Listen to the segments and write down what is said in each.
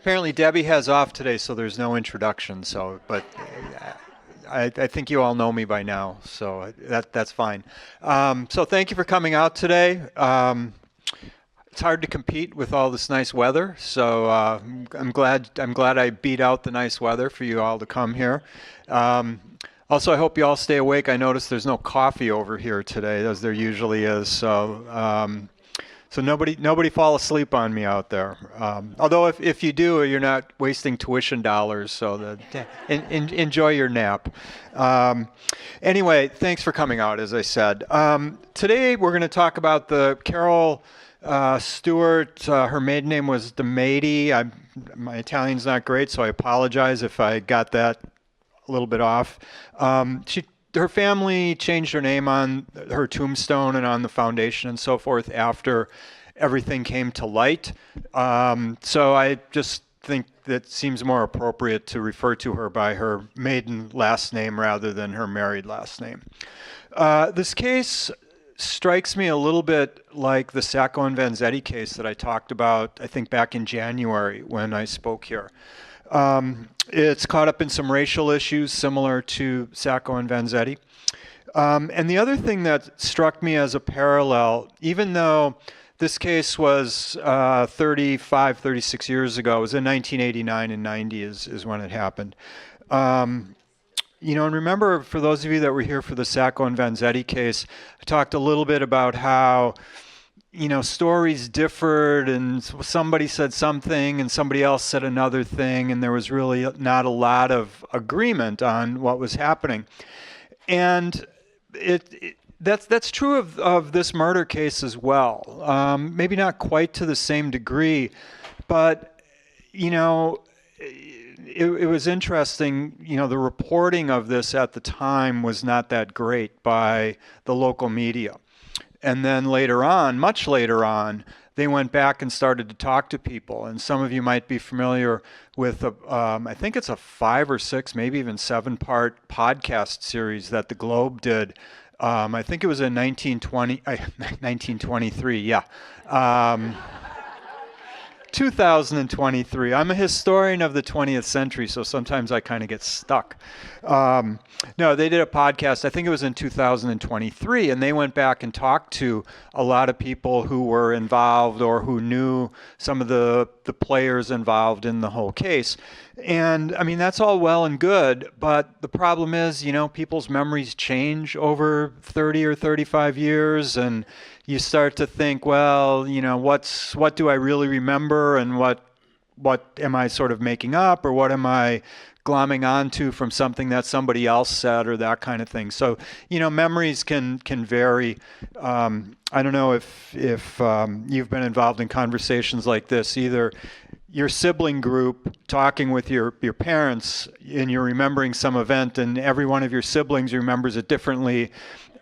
Apparently Debbie has off today, so there's no introduction. So, but I think you all know me by now, so that's fine. So thank you for coming out today. It's hard to compete with all this nice weather, so I'm glad I beat out the nice weather for you all to come here. Also, I hope you all stay awake. I noticed there's no coffee over here today, as there usually is. So nobody fall asleep on me out there. Although if you do, you're not wasting tuition dollars. So enjoy your nap. Anyway, thanks for coming out. As I said, today we're going to talk about the Charles Stuart. Her maiden name was DiMaiti. My Italian's not great, so I apologize if I got that a little bit off. Her family changed her name on her tombstone and on the foundation and so forth after everything came to light. So I just think that seems more appropriate to refer to her by her maiden last name rather than her married last name. This case strikes me a little bit like the Sacco and Vanzetti case that I talked about, I think, back in January when I spoke here. It's caught up in some racial issues similar to Sacco and Vanzetti. And the other thing that struck me as a parallel, even though this case was 35, 36 years ago, it was in 1989 and 90 is when it happened. And remember, for those of you that were here for the Sacco and Vanzetti case, I talked a little bit about how stories differed and somebody said something and somebody else said another thing, and there was really not a lot of agreement on what was happening. And that's true of this murder case as well. Maybe not quite to the same degree, but it was interesting, the reporting of this at the time was not that great by the local media. And then later on, much later on, they went back and started to talk to people. And some of you might be familiar with, I think it's a 5 or 6, maybe even 7-part podcast series that the Globe did. I think it was in 1923, yeah. 2023. I'm a historian of the 20th century, so sometimes I kind of get stuck. No, they did a podcast, I think it was in 2023, and they went back and talked to a lot of people who were involved or who knew some of the players involved in the whole case. And I mean, that's all well and good, but the problem is, people's memories change over 30 or 35 years, and you start to think, well, what do I really remember, and what am I sort of making up, or what am I glomming onto from something that somebody else said, or that kind of thing. So, memories can vary. I don't know if you've been involved in conversations like this, either your sibling group talking with your parents and you're remembering some event and every one of your siblings remembers it differently,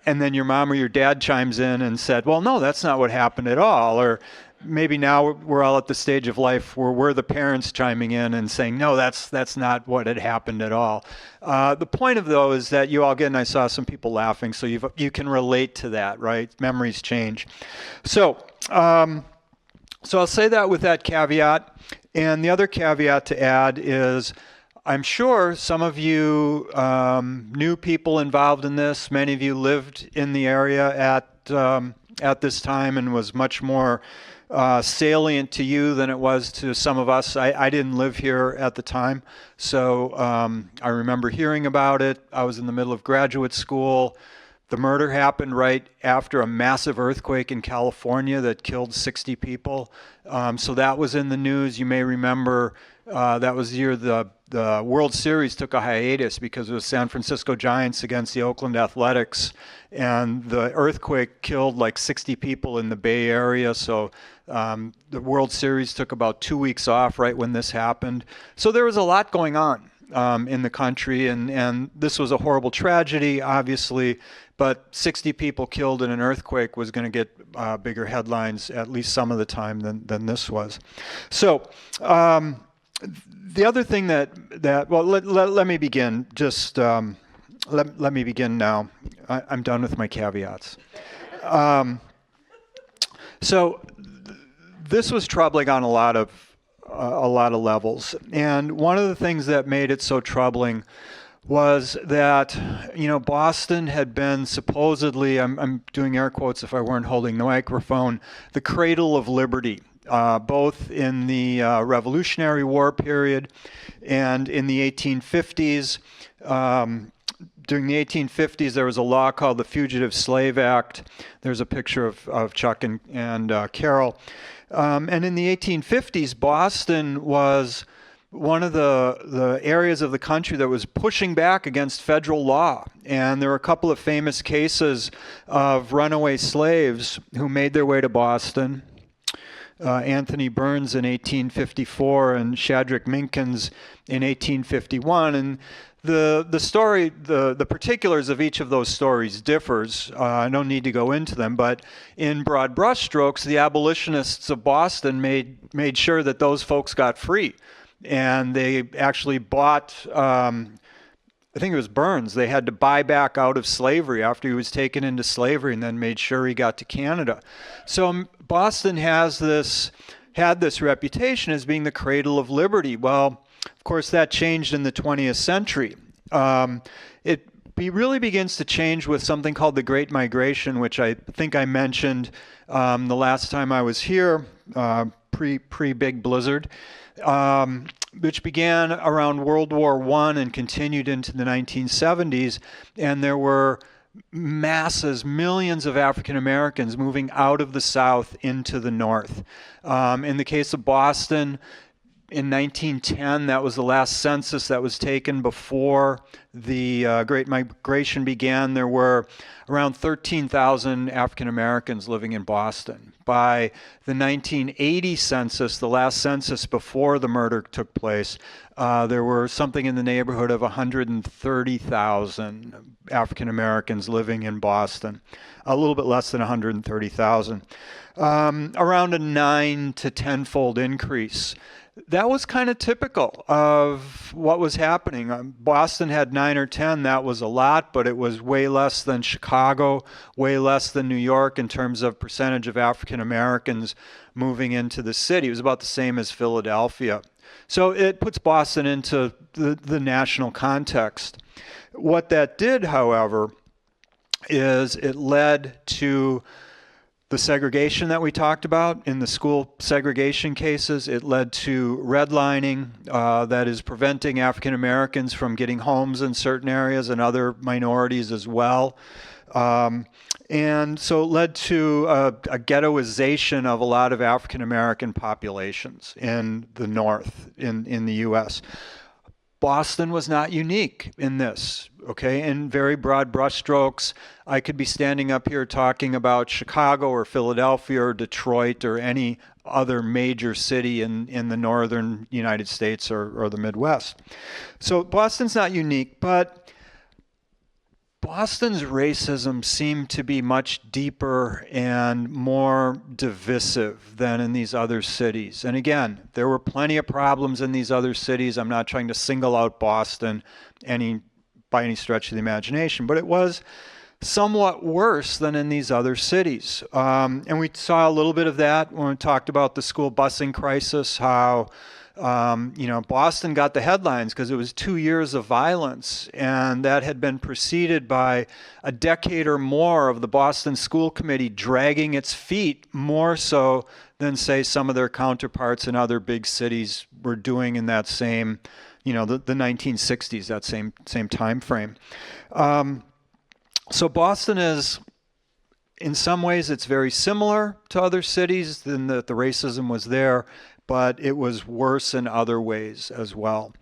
and then your mom or your dad chimes in and said, well, no, that's not what happened at all. Or maybe now we're all at the stage of life where we're the parents chiming in and saying, no, that's not what had happened at all. The point of, though, is that you all get, and I saw some people laughing, so you can relate to that, right? Memories change. So I'll say that with that caveat. And the other caveat to add is, I'm sure some of you knew people involved in this. Many of you lived in the area at this time, and was much more salient to you than it was to some of us. I didn't live here at the time, so I remember hearing about it. I was in the middle of graduate school. The murder happened right after a massive earthquake in California that killed 60 people. So that was in the news. You may remember that was the year the World Series took a hiatus because it was San Francisco Giants against the Oakland Athletics. And the earthquake killed like 60 people in the Bay Area. So the World Series took about 2 weeks off right when this happened. So there was a lot going on in the country. And this was a horrible tragedy, obviously. But 60 people killed in an earthquake was going to get bigger headlines at least some of the time than this was. So the other thing well, let me begin. Just let me begin now. I'm done with my caveats. So this was troubling on a lot of a lot of levels. And one of the things that made it so troubling was that, Boston had been supposedly, I'm doing air quotes if I weren't holding the microphone, the cradle of liberty, both in the Revolutionary War period and in the 1850s. During the 1850s, there was a law called the Fugitive Slave Act. There's a picture of Chuck and Carol. And in the 1850s, Boston was one of the areas of the country that was pushing back against federal law. And there were a couple of famous cases of runaway slaves who made their way to Boston. Anthony Burns in 1854 and Shadrach Minkins in 1851. And the story, the particulars of each of those stories differs. I don't need to go into them, but in broad brushstrokes, the abolitionists of Boston made sure that those folks got free. And they actually bought, I think it was Burns, they had to buy back out of slavery after he was taken into slavery and then made sure he got to Canada. So Boston had this reputation as being the cradle of liberty. Well, of course, that changed in the 20th century. It really begins to change with something called the Great Migration, which I think I mentioned the last time I was here, pre-Big Blizzard, which began around World War I and continued into the 1970s. And there were millions of African Americans moving out of the South into the North. In the case of Boston, in 1910, that was the last census that was taken before the Great Migration began. There were around 13,000 African Americans living in Boston. By the 1980 census, the last census before the murder took place, there were something in the neighborhood of 130,000 African Americans living in Boston, a little bit less than 130,000, around a 9 to 10-fold increase. That was kind of typical of what was happening. Boston had 9 or 10. That was a lot, but it was way less than Chicago, way less than New York in terms of percentage of African Americans moving into the city. It was about the same as Philadelphia. So it puts Boston into the national context. What that did, however, is it led to the segregation that we talked about in the school segregation cases. It led to redlining, that is preventing African Americans from getting homes in certain areas and other minorities as well. And so it led to a ghettoization of a lot of African American populations in the North, in the U.S. Boston was not unique in this, okay? In very broad brushstrokes, I could be standing up here talking about Chicago or Philadelphia or Detroit or any other major city in the northern United States or the Midwest. So Boston's not unique, but Boston's racism seemed to be much deeper and more divisive than in these other cities. And again, there were plenty of problems in these other cities. I'm not trying to single out Boston by any stretch of the imagination, but it was somewhat worse than in these other cities. And we saw a little bit of that when we talked about the school busing crisis, how Boston got the headlines because it was 2 years of violence, and that had been preceded by a decade or more of the Boston School Committee dragging its feet more so than, say, some of their counterparts in other big cities were doing in that same, the 1960s, that same time frame. So Boston is, in some ways, it's very similar to other cities in that the racism was there, but it was worse in other ways as well.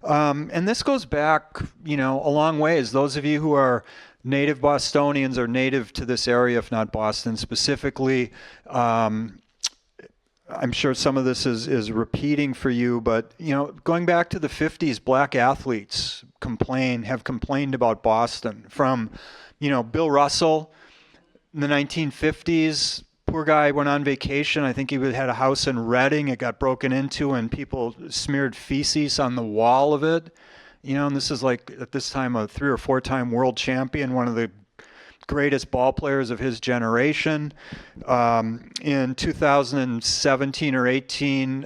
And this goes back, a long ways. Those of you who are native Bostonians or native to this area, if not Boston specifically, I'm sure some of this is repeating for you, but, going back to the 50s, black athletes have complained about Boston. From, Bill Russell in the 1950s, poor guy went on vacation. I think he had a house in Reading. It got broken into and people smeared feces on the wall of it. And this is like, at this time, a 3 or 4 time world champion, one of the greatest ball players of his generation. In 2017 or 18,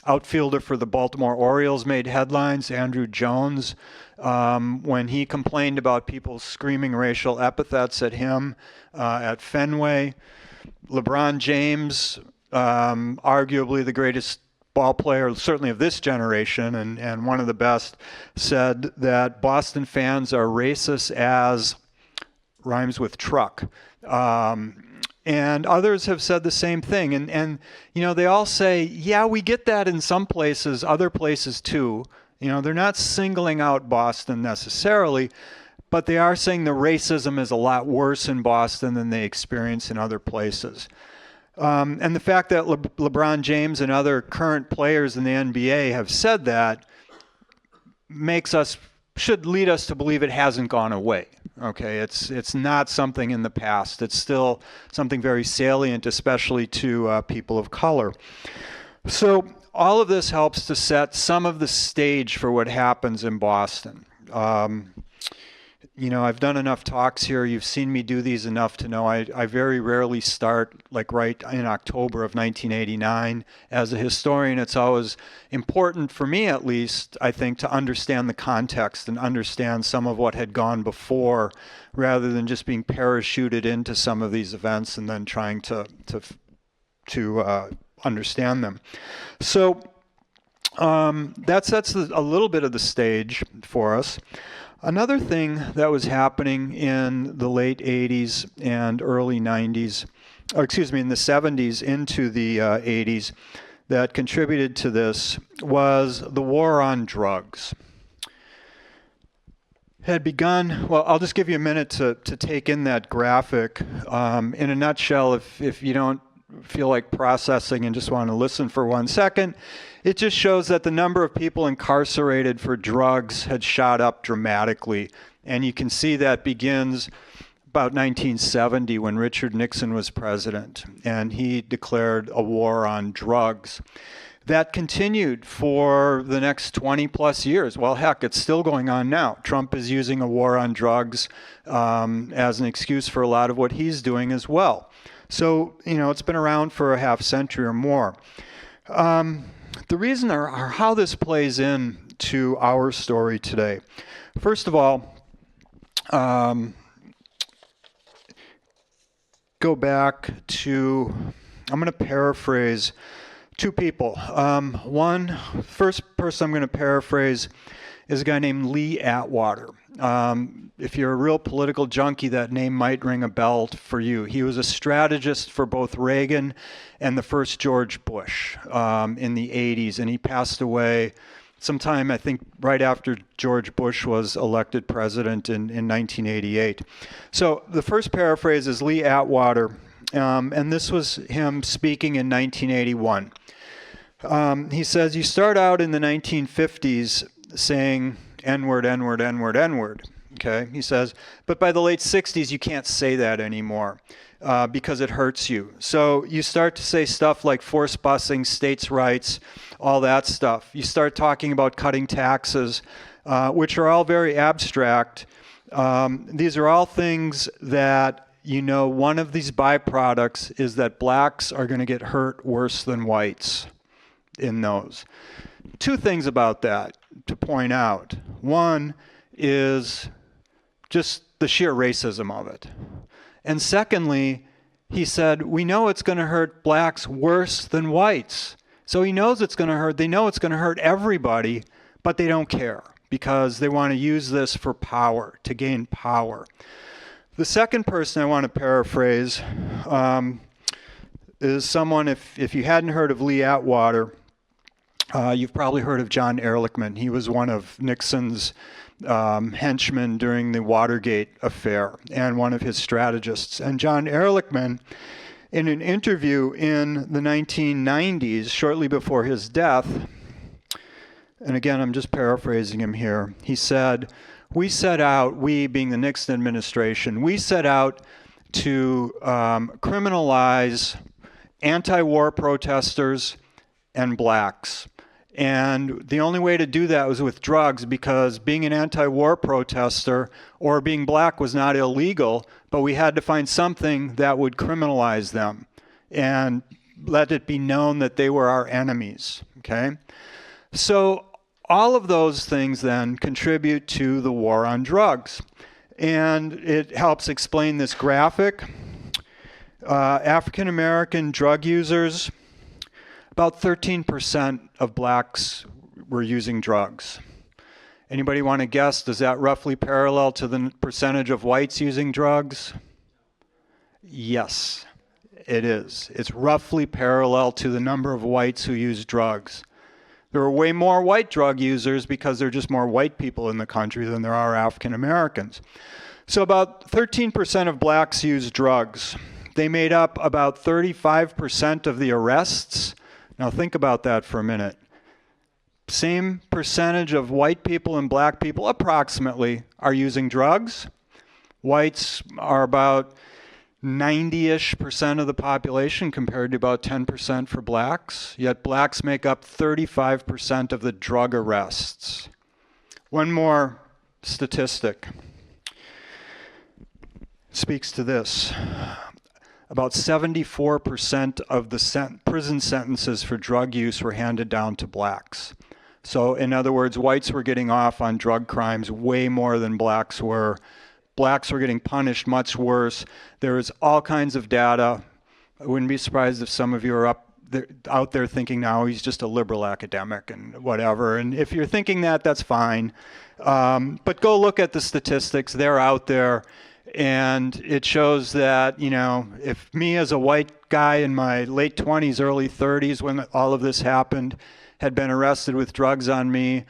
outfielder for the Baltimore Orioles made headlines, Andrew Jones, when he complained about people screaming racial epithets at him at Fenway. LeBron James, arguably the greatest ball player, certainly of this generation, and one of the best, said that Boston fans are racist as rhymes with truck. And others have said the same thing. And they all say, yeah, we get that in some places, other places too. They're not singling out Boston necessarily, but they are saying the racism is a lot worse in Boston than they experience in other places. And the fact that LeBron James and other current players in the NBA have said that should lead us to believe it hasn't gone away. Okay, it's not something in the past. It's still something very salient, especially to people of color. So all of this helps to set some of the stage for what happens in Boston. I've done enough talks here. You've seen me do these enough to know I very rarely start like right in October of 1989. As a historian, it's always important for me, at least, I think, to understand the context and understand some of what had gone before, rather than just being parachuted into some of these events and then trying to understand them. So that sets a little bit of the stage for us. Another thing that was happening in the late 80s and early 90s, in the 70s into the 80s, that contributed to this was the war on drugs. Had begun, well, I'll just give you a minute to take in that graphic. In a nutshell, if you don't feel like processing and just want to listen for 1 second, it just shows that the number of people incarcerated for drugs had shot up dramatically. And you can see that begins about 1970 when Richard Nixon was president, and he declared a war on drugs. That continued for the next 20 plus years. Well, heck, it's still going on now. Trump is using a war on drugs as an excuse for a lot of what he's doing as well. So, it's been around for a half century or more. The reason or how this plays in to our story today. First of all, go back to, I'm going to paraphrase two people. First person I'm going to paraphrase is a guy named Lee Atwater. If you're a real political junkie, that name might ring a bell for you. He was a strategist for both Reagan and the first George Bush in the 80s, and he passed away sometime, I think, right after George Bush was elected president in 1988. So the first paraphrase is Lee Atwater, and this was him speaking in 1981. He says, you start out in the 1950s saying N-word, N-word, N-word, N-word. Okay, he says, but by the late 60s, you can't say that anymore because it hurts you. So you start to say stuff like force busing, states' rights, all that stuff. You start talking about cutting taxes, which are all very abstract. These are all things that, one of these byproducts is that blacks are going to get hurt worse than whites in those. Two things about that to point out. One is just the sheer racism of it. And secondly, he said, we know it's going to hurt blacks worse than whites. So he knows it's going to hurt. They know it's going to hurt everybody, but they don't care because they want to use this for power, to gain power. The second person I want to paraphrase is someone, if you hadn't heard of Lee Atwater, you've probably heard of John Ehrlichman. He was one of Nixon's henchmen during the Watergate affair and one of his strategists. And John Ehrlichman, in an interview in the 1990s, shortly before his death, and again, I'm just paraphrasing him here, he said, we being the Nixon administration, we set out to criminalize anti-war protesters and blacks. And the only way to do that was with drugs, because being an anti-war protester or being black was not illegal, but we had to find something that would criminalize them and let it be known that they were our enemies, okay? So all of those things then contribute to the war on drugs. And it helps explain this graphic. African American drug users, about 13% of blacks were using drugs. Anybody want to guess, does that roughly parallel to the percentage of whites using drugs? Yes, it is. It's roughly parallel to the number of whites who use drugs. There are way more white drug users because there are just more white people in the country than there are African Americans. So about 13% of blacks use drugs. They made up about 35% of the arrests. Now think about that for a minute. Same percentage of white people and black people, approximately, are using drugs. Whites are about 90-ish% of the population compared to about 10% for blacks. Yet blacks make up 35% of the drug arrests. One more statistic speaks to this. About 74% of the prison sentences for drug use were handed down to blacks. So in other words, whites were getting off on drug crimes way more than blacks were. Blacks were getting punished much worse. There is all kinds of data. I wouldn't be surprised if some of you are out there thinking now he's just a liberal academic and whatever. And if you're thinking that, that's fine. But go look at the statistics. They're out there. And it shows that, you know, if me as a white guy in my late 20s, early 30s, when all of this happened, had been arrested with drugs on me,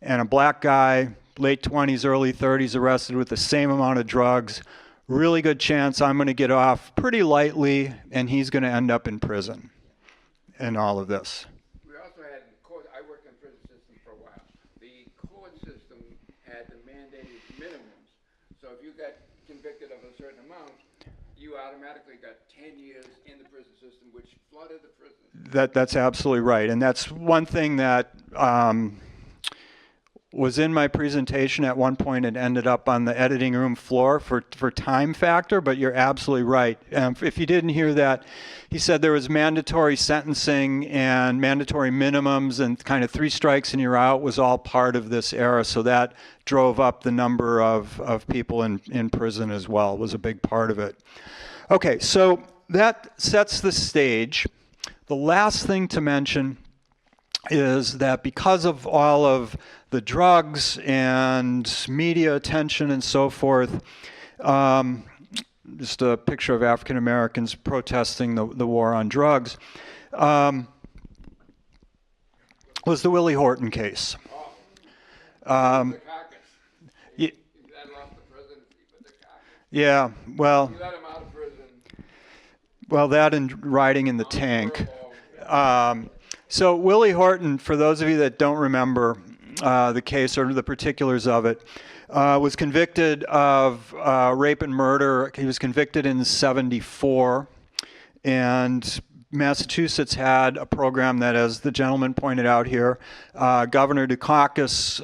and a black guy, late 20s, early 30s, arrested with the same amount of drugs, really good chance I'm going to get off pretty lightly, and he's going to end up in prison in all of this. We also had court. I worked in the prison system for a while. The court system had the mandated minimums. So if you got convicted of a certain amount, you automatically got 10 years in the prison system, which flooded the prison. That's absolutely right. And that's one thing that was in my presentation at one point and ended up on the editing room floor for time factor, but you're absolutely right. If you didn't hear that, he said there was mandatory sentencing and mandatory minimums, and kind of 3 strikes and you're out was all part of this era. So that drove up the number of people in prison as well, was a big part of it. Okay, so that sets the stage. The last thing to mention is that because of all of the drugs and media attention and so forth, just a picture of African Americans protesting the war on drugs, was the Willie Horton case. Yeah, well, that and riding in the tank. So Willie Horton, for those of you that don't remember the case or the particulars of it, was convicted of rape and murder. He was convicted in '74, and Massachusetts had a program that, as the gentleman pointed out here, Governor Dukakis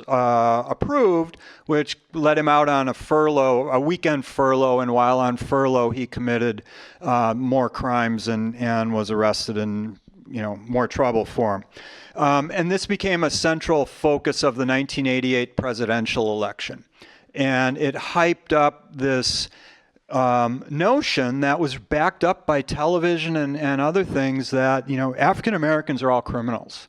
approved, which let him out on a weekend furlough, and while on furlough, he committed more crimes and was arrested, and more trouble for him. And this became a central focus of the 1988 presidential election. And it hyped up this notion that was backed up by television and other things that, African Americans are all criminals.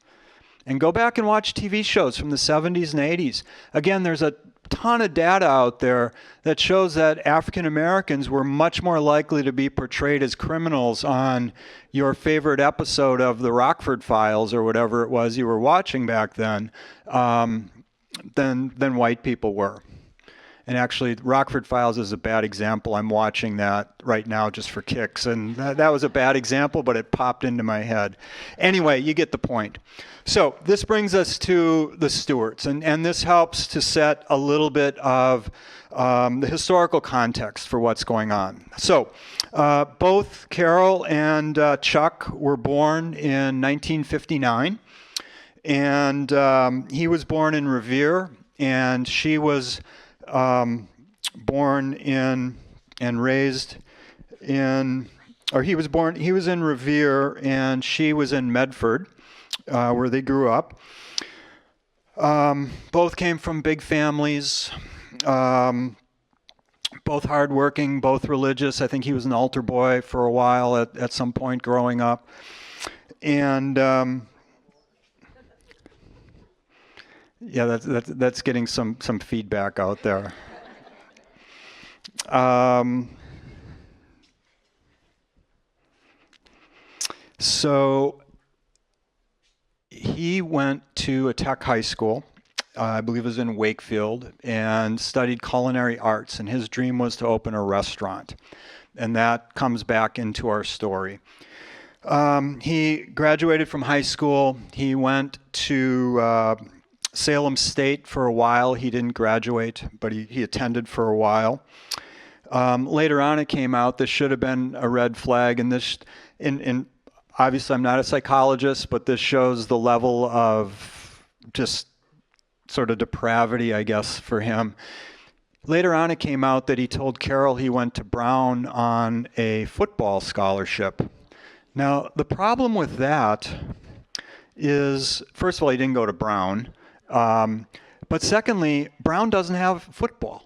And go back and watch TV shows from the 70s and 80s. Again, there's a ton of data out there that shows that African Americans were much more likely to be portrayed as criminals on your favorite episode of the Rockford Files or whatever it was you were watching back then than white people were. And actually, Rockford Files is a bad example. I'm watching that right now just for kicks. And that was a bad example, but it popped into my head. Anyway, you get the point. So this brings us to the Stuarts. And this helps to set a little bit of the historical context for what's going on. So both Carol and Chuck were born in 1959. And he was born in Revere, and she was born in and raised in, or he was in Revere, and she was in Medford, where they grew up. Both came from big families, both hardworking, both religious. I think he was an altar boy for a while at some point growing up. And yeah, that's getting some feedback out there. So he went to a tech high school, I believe it was in Wakefield, and studied culinary arts. And his dream was to open a restaurant. And that comes back into our story. He graduated from high school. He went to Salem State for a while. He didn't graduate, but he attended for a while. Later on, it came out this should have been a red flag, and this, obviously, I'm not a psychologist, but this shows the level of just sort of depravity, I guess, for him. Later on, it came out that he told Carol he went to Brown on a football scholarship. Now, the problem with that is, first of all, he didn't go to Brown. But secondly, Brown doesn't have football.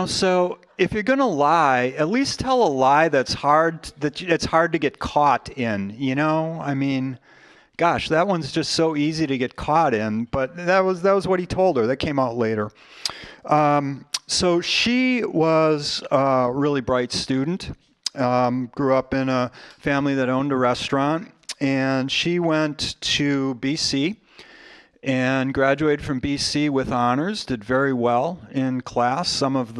So if you're going to lie, at least tell a lie that's hard to get caught in, I mean, gosh, that one's just so easy to get caught in, but that was what he told her. That came out later. So she was a really bright student, grew up in a family that owned a restaurant, and she went to BC and graduated from BC with honors, did very well in class. Some of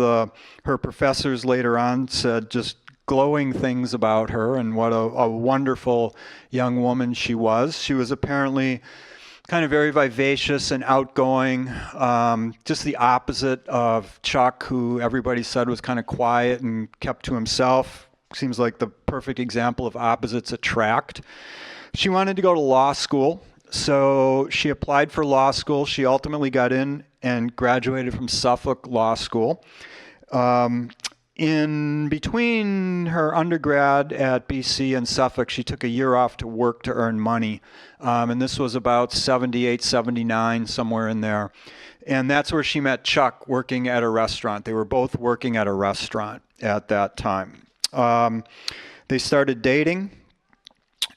her professors later on said just glowing things about her and what a wonderful young woman she was. She was apparently kind of very vivacious and outgoing, just the opposite of Chuck, who everybody said was kind of quiet and kept to himself. Seems like the perfect example of opposites attract. She wanted to go to law school. So she applied for law school. She ultimately got in and graduated from Suffolk Law School. In between her undergrad at BC and Suffolk, she took a year off to work to earn money. And this was about 78, 79, somewhere in there. And that's where she met Chuck working at a restaurant. They were both working at a restaurant at that time. They started dating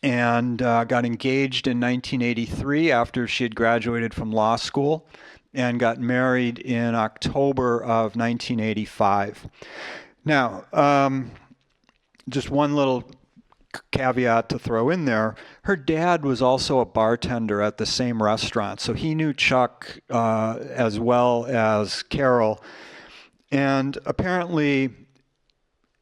and got engaged in 1983 after she had graduated from law school, and got married in October of 1985. Now, just one little caveat to throw in there. Her dad was also a bartender at the same restaurant, so he knew Chuck as well as Carol, and apparently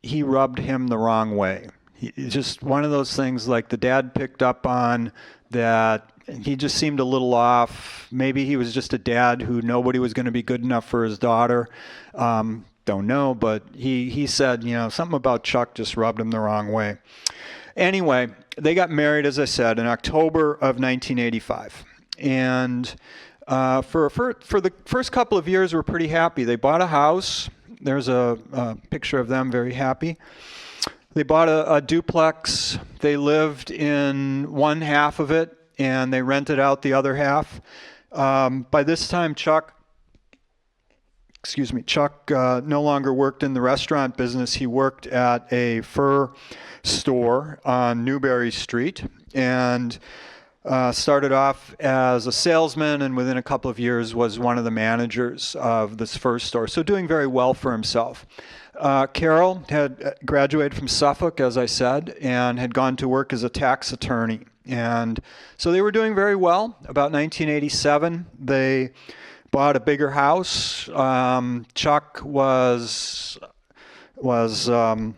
he rubbed him the wrong way. Just one of those things, like the dad picked up on that he just seemed a little off. Maybe he was just a dad who nobody was going to be good enough for his daughter. Don't know, but he said, something about Chuck just rubbed him the wrong way. Anyway, they got married, as I said, in October of 1985. And for the first couple of years, we're pretty happy. They bought a house. There's a picture of them very happy. They bought a duplex. They lived in one half of it, and they rented out the other half. By this time, Chuck no longer worked in the restaurant business. He worked at a fur store on Newberry Street, and started off as a salesman, and within a couple of years was one of the managers of this fur store, so doing very well for himself. Carol had graduated from Suffolk, as I said, and had gone to work as a tax attorney. And so they were doing very well. About 1987, they bought a bigger house. Chuck was the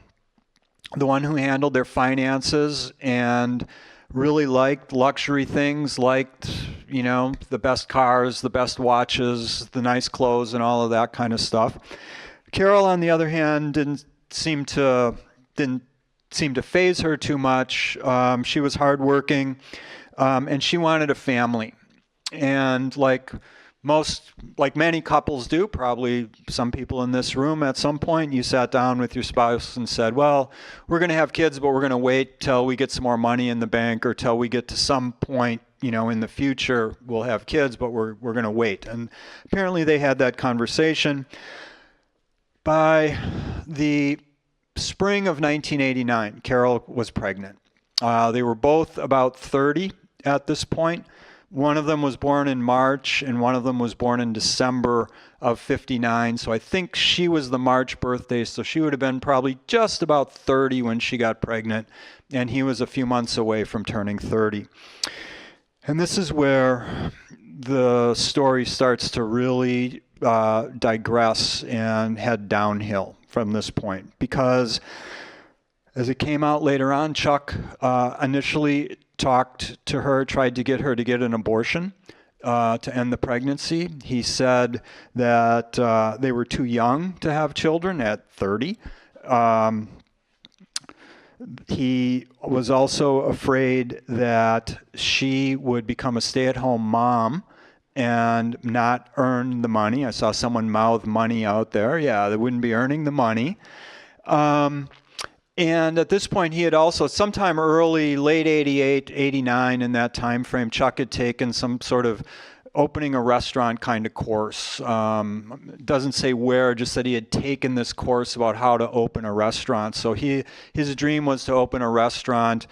one who handled their finances and really liked luxury things, liked, the best cars, the best watches, the nice clothes, and all of that kind of stuff. Carol, on the other hand, didn't seem to faze her too much. She was hardworking. and she wanted a family. And like many couples do, probably some people in this room, at some point you sat down with your spouse and said, well, we're going to have kids, but we're going to wait till we get some more money in the bank, or till we get to some point, in the future, we'll have kids, but we're going to wait. And apparently they had that conversation. By the spring of 1989, Carol was pregnant. They were both about 30 at this point. One of them was born in March, and one of them was born in December of 59. So I think she was the March birthday, so she would have been probably just about 30 when she got pregnant, and he was a few months away from turning 30. And this is where the story starts to really digress and head downhill from this point, because as it came out later on, Chuck initially talked to her, tried to get her to get an abortion to end the pregnancy. He said that they were too young to have children at 30. He was also afraid that she would become a stay-at-home mom and not earn the money. I saw someone mouth money out there. Yeah, they wouldn't be earning the money. And at this point, he had also, sometime early, late 88, 89, in that time frame, Chuck had taken some sort of opening a restaurant kind of course. Doesn't say where, just that he had taken this course about how to open a restaurant. So his dream was to open a restaurant,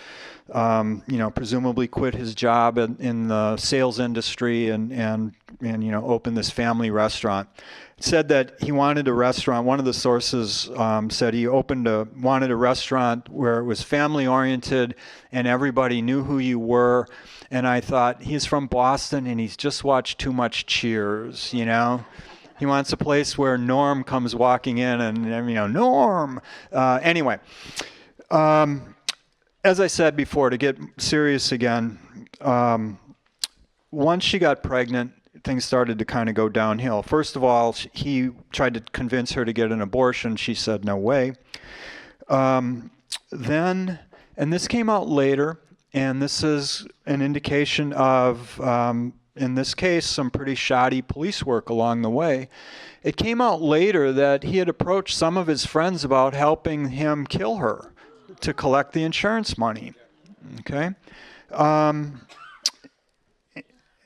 presumably quit his job in the sales industry and open this family restaurant. It said that he wanted a restaurant. One of the sources said he wanted a restaurant where it was family oriented and everybody knew who you were. And I thought, he's from Boston and he's just watched too much Cheers, He wants a place where Norm comes walking in and, Norm. Anyway, as I said before, to get serious again, once she got pregnant, things started to kind of go downhill. First of all, he tried to convince her to get an abortion. She said, no way. Then, and this came out later, and this is an indication of, in this case, some pretty shoddy police work along the way. It came out later that he had approached some of his friends about helping him kill her to collect the insurance money. Okay?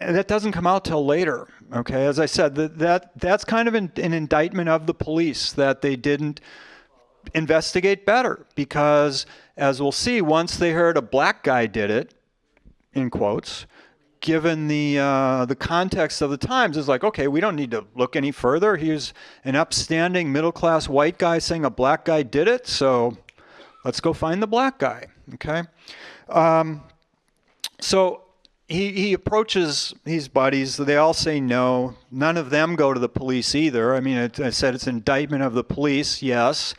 That doesn't come out till later. Okay? As I said, that's kind of an indictment of the police, that they didn't investigate better, because as we'll see, once they heard a black guy did it, in quotes, given the context of the times, it's like, okay, we don't need to look any further. Here's an upstanding middle-class white guy saying a black guy did it, so let's go find the black guy. Okay, so he approaches his buddies. They all say no. None of them go to the police either. I mean, I said it's an indictment of the police, yes.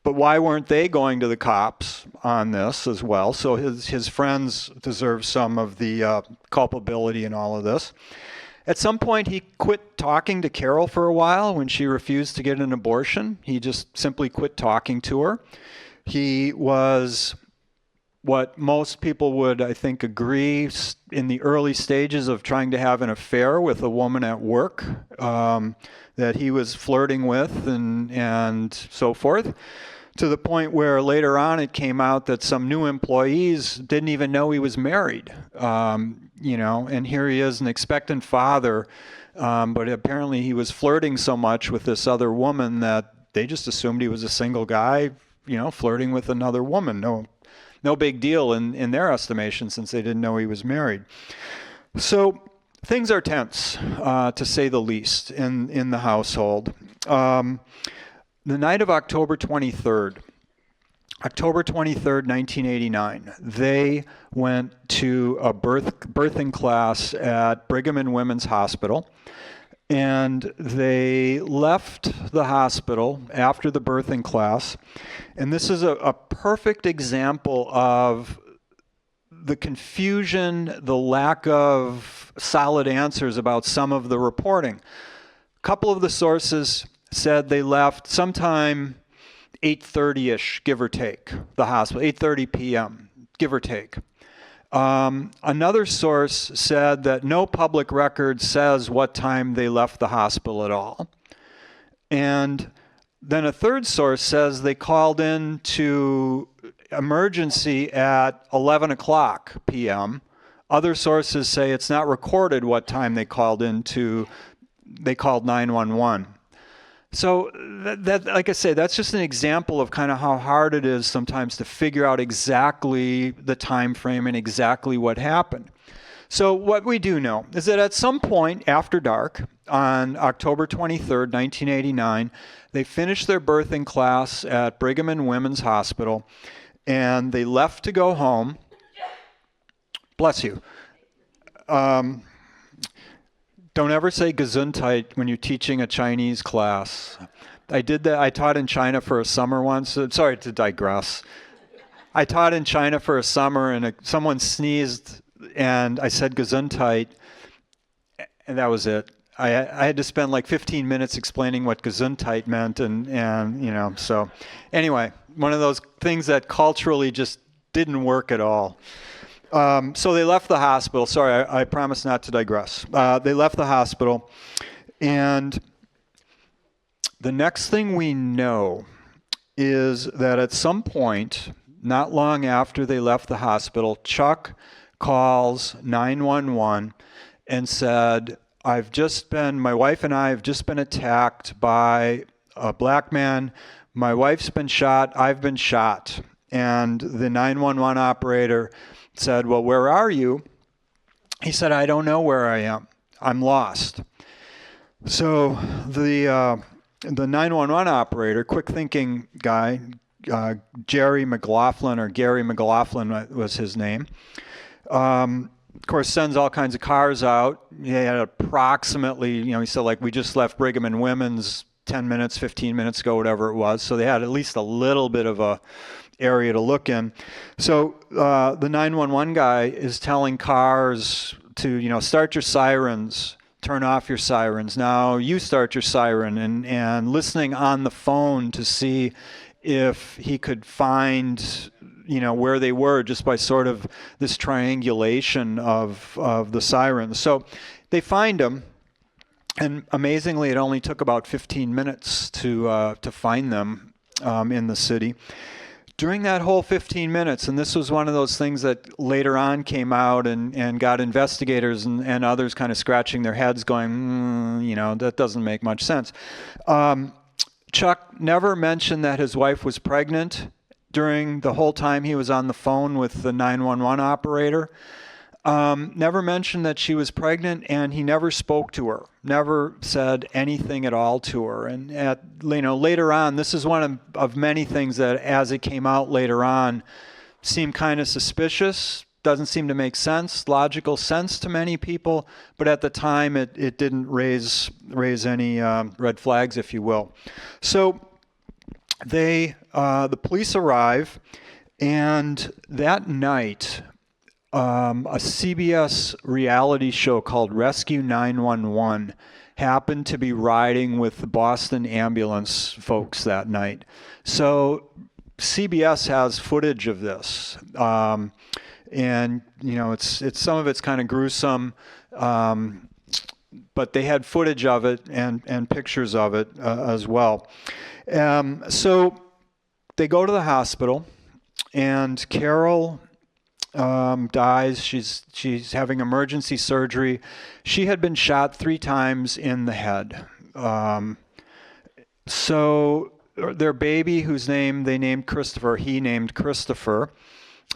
But why weren't they going to the cops on this as well? So his friends deserve some of the culpability in all of this. At some point, he quit talking to Carol for a while when she refused to get an abortion. He just simply quit talking to her. He was what most people would, I think, agree in the early stages of trying to have an affair with a woman at work that he was flirting with and so forth, to the point where later on it came out that some new employees didn't even know he was married. And here he is, an expectant father, but apparently he was flirting so much with this other woman that they just assumed he was a single guy, flirting with another woman. No big deal in their estimation, since they didn't know he was married. So things are tense, to say the least, in the household. The night of October 23rd, 1989, they went to a birthing class at Brigham and Women's Hospital, and they left the hospital after the birthing class. And this is a perfect example of the confusion, the lack of solid answers about some of the reporting. A couple of the sources said they left sometime 8:30-ish, give or take, the hospital, 8:30 p.m., give or take. Another source said that no public record says what time they left the hospital at all. And then a third source says they called in to emergency at 11 o'clock p.m. Other sources say it's not recorded what time they called 911. So that, like I say, that's just an example of kind of how hard it is sometimes to figure out exactly the time frame and exactly what happened. So what we do know is that at some point after dark on October 23rd, 1989, they finished their birthing class at Brigham and Women's Hospital, and they left to go home. Bless you. Don't ever say Gesundheit when you're teaching a Chinese class. I did that. I taught in China for a summer once. Sorry to digress. I taught in China for a summer, and someone sneezed, and I said Gesundheit, and that was it. I had to spend like 15 minutes explaining what Gesundheit meant, and so anyway, one of those things that culturally just didn't work at all. So they left the hospital. Sorry, I promise not to digress. They left the hospital, and the next thing we know is that at some point, not long after they left the hospital, Chuck calls 911 and said, my wife and I have just been attacked by a black man. My wife's been shot. I've been shot. And the 911 operator said, well, where are you? He said, I don't know where I am. I'm lost. So the 911 operator, quick thinking guy, Jerry McLaughlin, or Gary McLaughlin was his name, of course, sends all kinds of cars out. He had approximately, he said, like, we just left Brigham and Women's 10 minutes, 15 minutes ago, whatever it was. So they had at least a little bit of a area to look in. So the 911 guy is telling cars to, start your sirens, turn off your sirens. Now you start your siren, and listening on the phone to see if he could find, where they were just by sort of this triangulation of the sirens. So they find them, and amazingly, it only took about 15 minutes to find them in the city. During that whole 15 minutes, and this was one of those things that later on came out and got investigators and others kind of scratching their heads going, that doesn't make much sense. Chuck never mentioned that his wife was pregnant during the whole time he was on the phone with the 911 operator. Never mentioned that she was pregnant, and he never spoke to her, never said anything at all to her. And later on, this is one of many things that, as it came out later on, seemed kind of suspicious, doesn't seem to make sense, logical sense to many people, but at the time it didn't raise any red flags, if you will. So the police arrive, and that night, a CBS reality show called Rescue 911 happened to be riding with the Boston ambulance folks that night. So CBS has footage of this, and it's some of it's kind of gruesome, but they had footage of it and pictures of it as well. So they go to the hospital, and Carol dies. She's having emergency surgery. She had been shot 3 times in the head. So their baby, whose name they named Christopher, he named Christopher,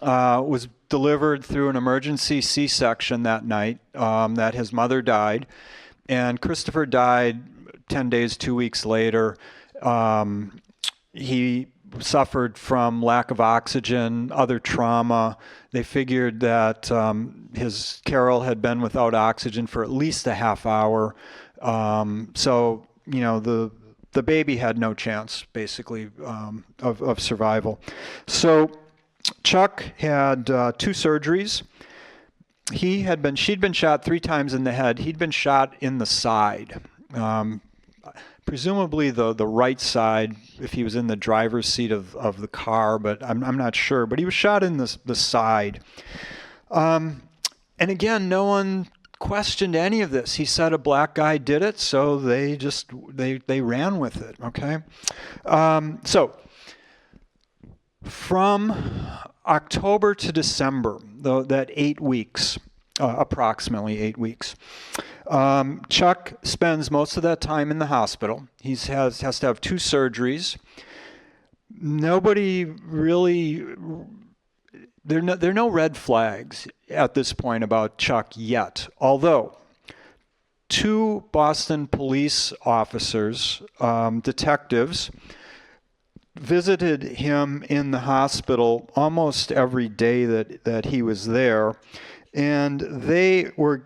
was delivered through an emergency C-section that night. That his mother died, and Christopher died 10 days, 2 weeks later. He suffered from lack of oxygen, other trauma. They figured that Carol had been without oxygen for at least a half hour. So the baby had no chance, basically, of survival. So Chuck had 2 surgeries. She'd been shot 3 times in the head. He'd been shot in the side. Presumably the right side, if he was in the driver's seat of the car, but I'm not sure. But he was shot in the side. And again, no one questioned any of this. He said a black guy did it, so they ran with it. Okay, so from October to December, that 8 weeks, approximately 8 weeks, Chuck spends most of that time in the hospital. He has to have 2 surgeries. Nobody really. There are no red flags at this point about Chuck yet, although 2 Boston police officers, detectives, visited him in the hospital almost every day that he was there, and they were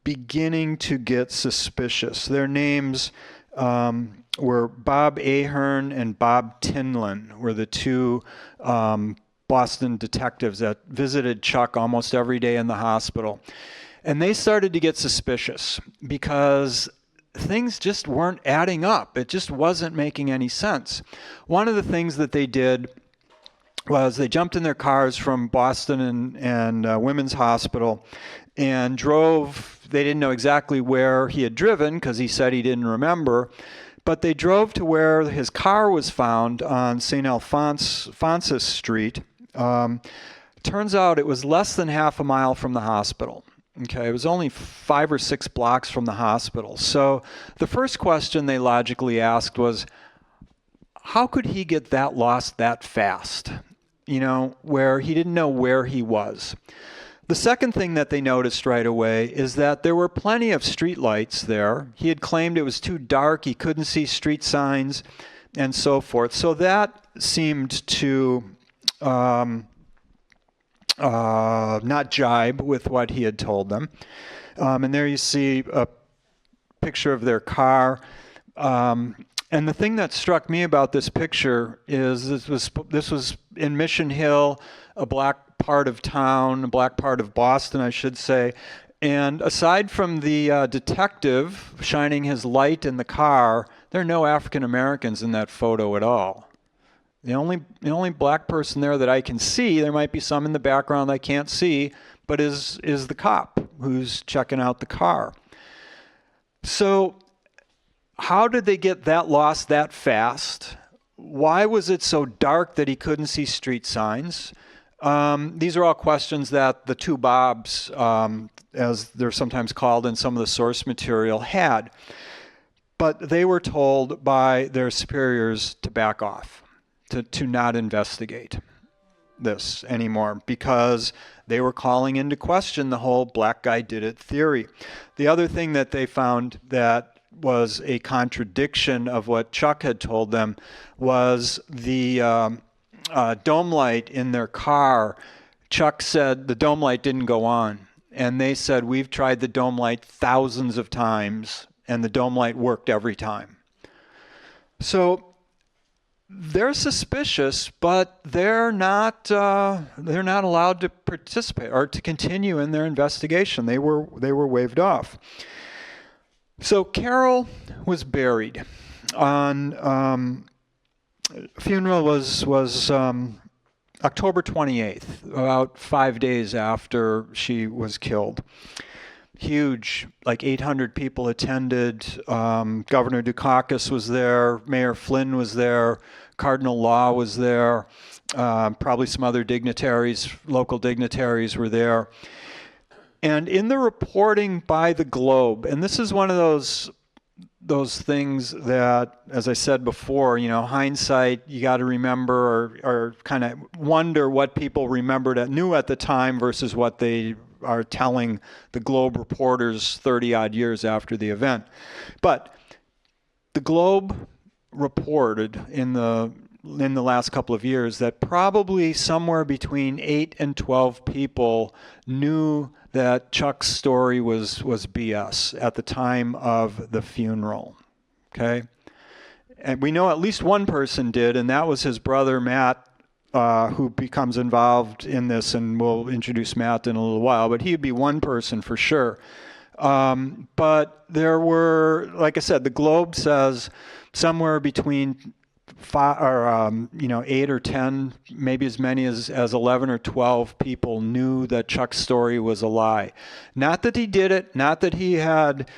beginning to get suspicious. Their names were Bob Ahern and Bob Tinlin, were the 2 Boston detectives that visited Chuck almost every day in the hospital. And they started to get suspicious because things just weren't adding up. It just wasn't making any sense. One of the things that they did was they jumped in their cars from Boston and Women's Hospital and drove. They didn't know exactly where he had driven because he said he didn't remember. But they drove to where his car was found on St. Alphonsus Street. Turns out it was less than half a mile from the hospital. Okay, it was only 5 or 6 blocks from the hospital. So the first question they logically asked was, how could he get that lost that fast? Where he didn't know where he was. The second thing that they noticed right away is that there were plenty of street lights there. He had claimed it was too dark, he couldn't see street signs, and so forth. So that seemed to not jibe with what he had told them. And there you see a picture of their car. And the thing that struck me about this picture is this was in Mission Hill, a black part of town, a black part of Boston, I should say. And aside from the detective shining his light in the car, there are no African Americans in that photo at all. The only black person there that I can see, there might be some in the background I can't see, but is the cop who's checking out the car. So how did they get that lost that fast? Why was it so dark that he couldn't see street signs? These are all questions that the 2 Bobs, as they're sometimes called in some of the source material, had. But they were told by their superiors to back off, to not investigate this anymore, because they were calling into question the whole black guy did it theory. The other thing that they found that was a contradiction of what Chuck had told them was the dome light in their car. Chuck said the dome light didn't go on, and they said, we've tried the dome light thousands of times and the dome light worked every time. So they're suspicious, but they're not allowed to participate or to continue in their investigation. They were waved off. So Carol was buried. Funeral was October 28th, about 5 days after she was killed. Huge, like 800 people attended. Governor Dukakis was there. Mayor Flynn was there. Cardinal Law was there. Probably some other dignitaries, local dignitaries were there. And in the reporting by the Globe, and this is one of those things that, as I said before, hindsight, you got to remember or kind of wonder what people knew at the time versus what they are telling the Globe reporters 30-odd years after the event. But the Globe reported in the last couple of years that probably somewhere between 8 and 12 people knew that Chuck's story was BS at the time of the funeral. Okay? And we know at least one person did, and that was his brother Matt, who becomes involved in this, and we'll introduce Matt in a little while, but he'd be one person for sure. But there were, like I said, the Globe says somewhere between five, or 8 or 10, maybe as many as 11 or 12 people knew that Chuck's story was a lie. Not that he did it, not that he had,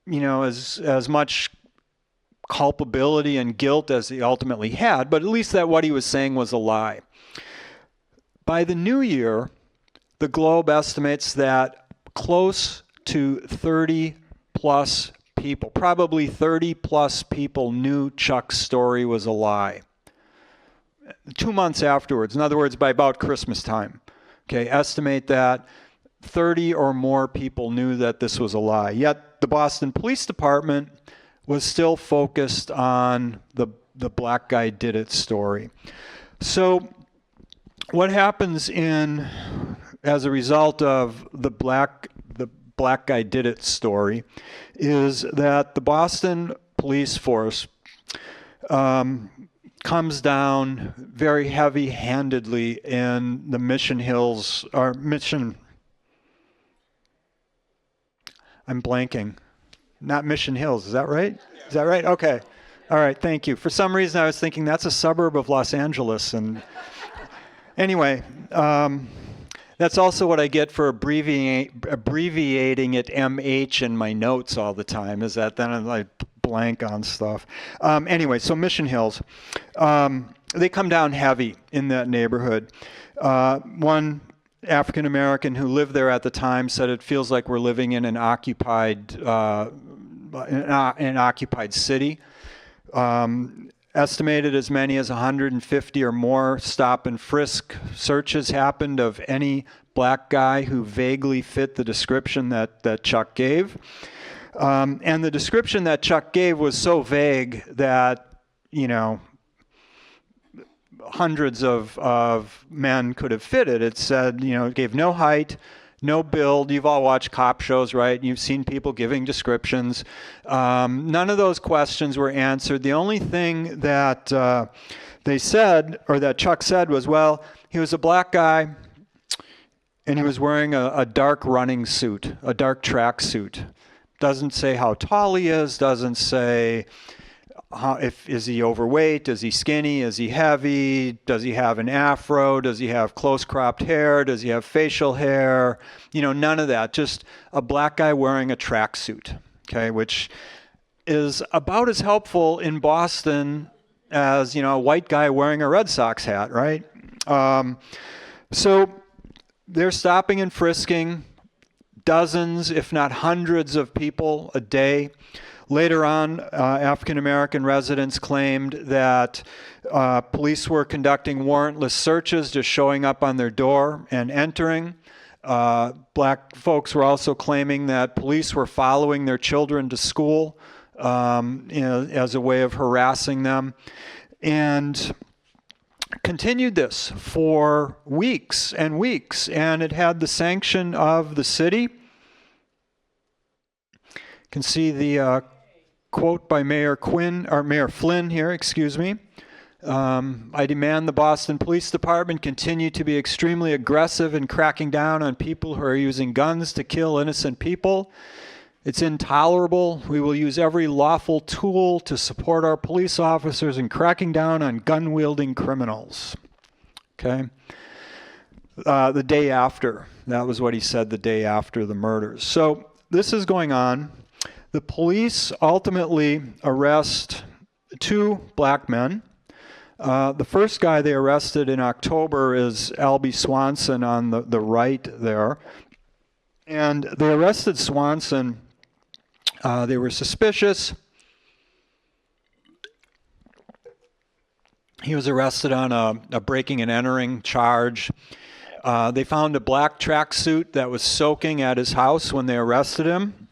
as much culpability and guilt as he ultimately had, but at least that what he was saying was a lie. By the new year, the Globe estimates that close to 30 plus people, probably 30 plus people, knew Chuck's story was a lie. 2 months afterwards, in other words, by about Christmas time, okay, estimate that 30 or more people knew that this was a lie. Yet the Boston Police Department was still focused on the black guy did it story. So what happens as a result of the black guy did it story is that the Boston police force comes down very heavy-handedly in the Mission Hills, or Mission, I'm blanking. Not Mission Hills, is that right? Yeah. Is that right? Okay. All right, thank you. For some reason I was thinking that's a suburb of Los Angeles, and anyway, that's also what I get for abbreviating it MH in my notes all the time, is that then I like blank on stuff. Anyway, so Mission Hills, they come down heavy in that neighborhood. One African American who lived there at the time said it feels like we're living in an occupied city. Estimated as many as 150 or more stop and frisk searches happened of any black guy who vaguely fit the description that Chuck gave. And the description that Chuck gave was so vague that, hundreds of men could have fit it. It said, it gave no height, no build. You've all watched cop shows, right? You've seen people giving descriptions. None of those questions were answered. The only thing that they said, or that Chuck said, was, well, he was a black guy and he was wearing a dark running suit, a dark track suit. Doesn't say how tall he is, doesn't say is he overweight, is he skinny, is he heavy, does he have an afro, does he have close cropped hair, does he have facial hair, none of that. Just a black guy wearing a tracksuit, okay, which is about as helpful in Boston as, a white guy wearing a Red Sox hat, right? So they're stopping and frisking dozens, if not hundreds of people a day. Later on, African-American residents claimed that police were conducting warrantless searches, just showing up on their door and entering. Black folks were also claiming that police were following their children to school as a way of harassing them. And continued this for weeks and weeks, and it had the sanction of the city. You can see the quote by Mayor Flynn here, excuse me. I demand the Boston Police Department continue to be extremely aggressive in cracking down on people who are using guns to kill innocent people. It's intolerable. We will use every lawful tool to support our police officers in cracking down on gun-wielding criminals. Okay? The day after. That was what he said the day after the murders. So this is going on. The police ultimately arrest 2 black men. The first guy they arrested in October is Albie Swanson on the right there. And they arrested Swanson. They were suspicious. He was arrested on a breaking and entering charge. They found a black tracksuit that was soaking at his house when they arrested him.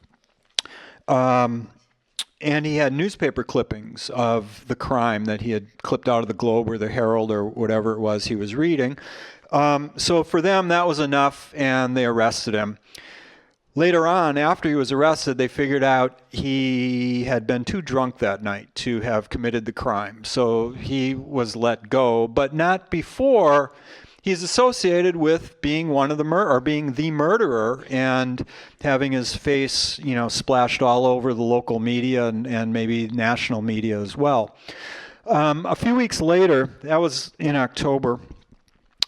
And he had newspaper clippings of the crime that he had clipped out of the Globe or the Herald or whatever it was he was reading. So for them, that was enough, and they arrested him. Later on, after he was arrested, they figured out he had been too drunk that night to have committed the crime. So he was let go, but not before he's associated with being one of the being the murderer and having his face, splashed all over the local media and maybe national media as well. A few weeks later, that was in October.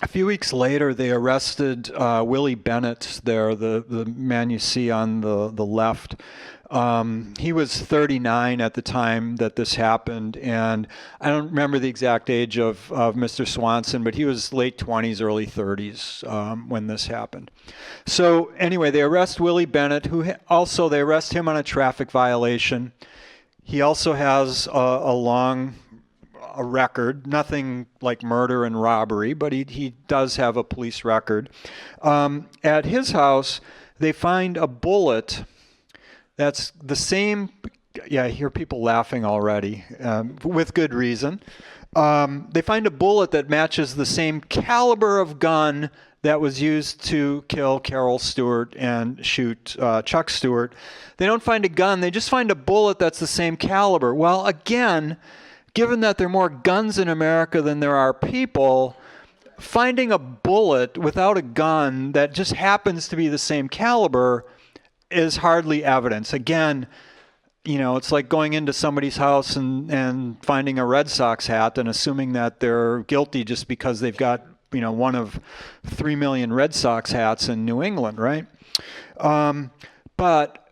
A few weeks later, they arrested Willie Bennett there, the man you see on the left. He was 39 at the time that this happened, and I don't remember the exact age of Mr. Swanson, but he was late 20s, early 30s when this happened. So anyway, they arrest Willie Bennett, they arrest him on a traffic violation. He also has a long record, nothing like murder and robbery, but he does have a police record. At his house, they find a bullet that's the same. Yeah, I hear people laughing already, with good reason. They find a bullet that matches the same caliber of gun that was used to kill Carol Stuart and shoot Chuck Stuart. They don't find a gun, they just find a bullet that's the same caliber. Well, again, given that there are more guns in America than there are people, finding a bullet without a gun that just happens to be the same caliber is hardly evidence. Again, it's like going into somebody's house and finding a Red Sox hat and assuming that they're guilty just because they've got, one of 3 million Red Sox hats in New England, right? But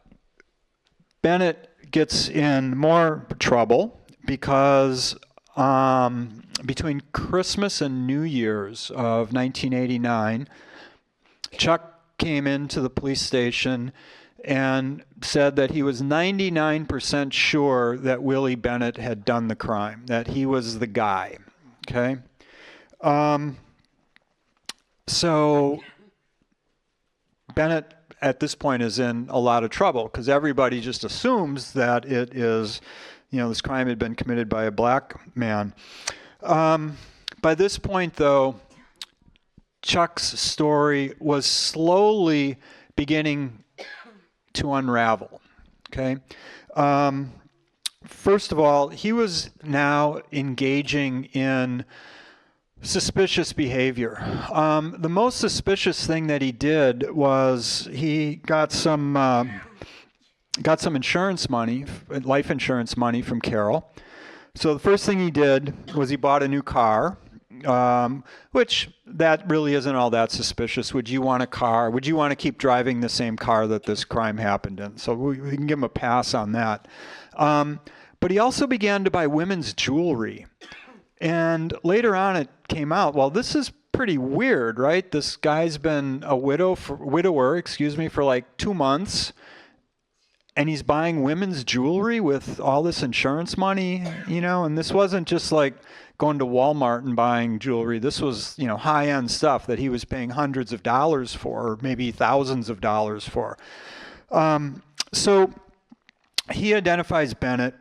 Bennett gets in more trouble because between Christmas and New Year's of 1989, Chuck came into the police station and said that he was 99% sure that Willie Bennett had done the crime, that he was the guy, okay? So Bennett at this point is in a lot of trouble because everybody just assumes that it is, this crime had been committed by a black man. By this point, though, Chuck's story was slowly beginning to unravel, okay? First of all, he was now engaging in suspicious behavior. The most suspicious thing that he did was he got some insurance money, life insurance money from Carol. So the first thing he did was he bought a new car, which that really isn't all that suspicious. Would you want a car? Would you want to keep driving the same car that this crime happened in? So we can give him a pass on that. But he also began to buy women's jewelry. And later on it came out, well, this is pretty weird, right? This guy's been a widower, for like 2 months. And he's buying women's jewelry with all this insurance money, and this wasn't just like going to Walmart and buying jewelry. This was, high-end stuff that he was paying hundreds of dollars for, or maybe thousands of dollars for. So he identifies Bennett,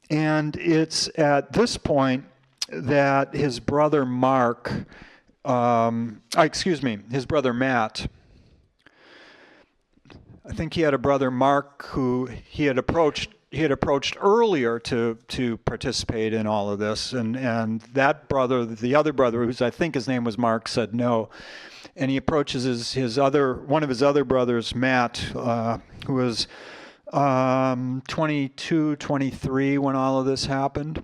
and it's at this point that his brother his brother Matt, I think he had a brother, Mark, who he had approached earlier to participate in all of this, and that brother, the other brother, who's I think his name was Mark, said no, and he approaches one of his other brothers, Matt, who was 22, 23 when all of this happened.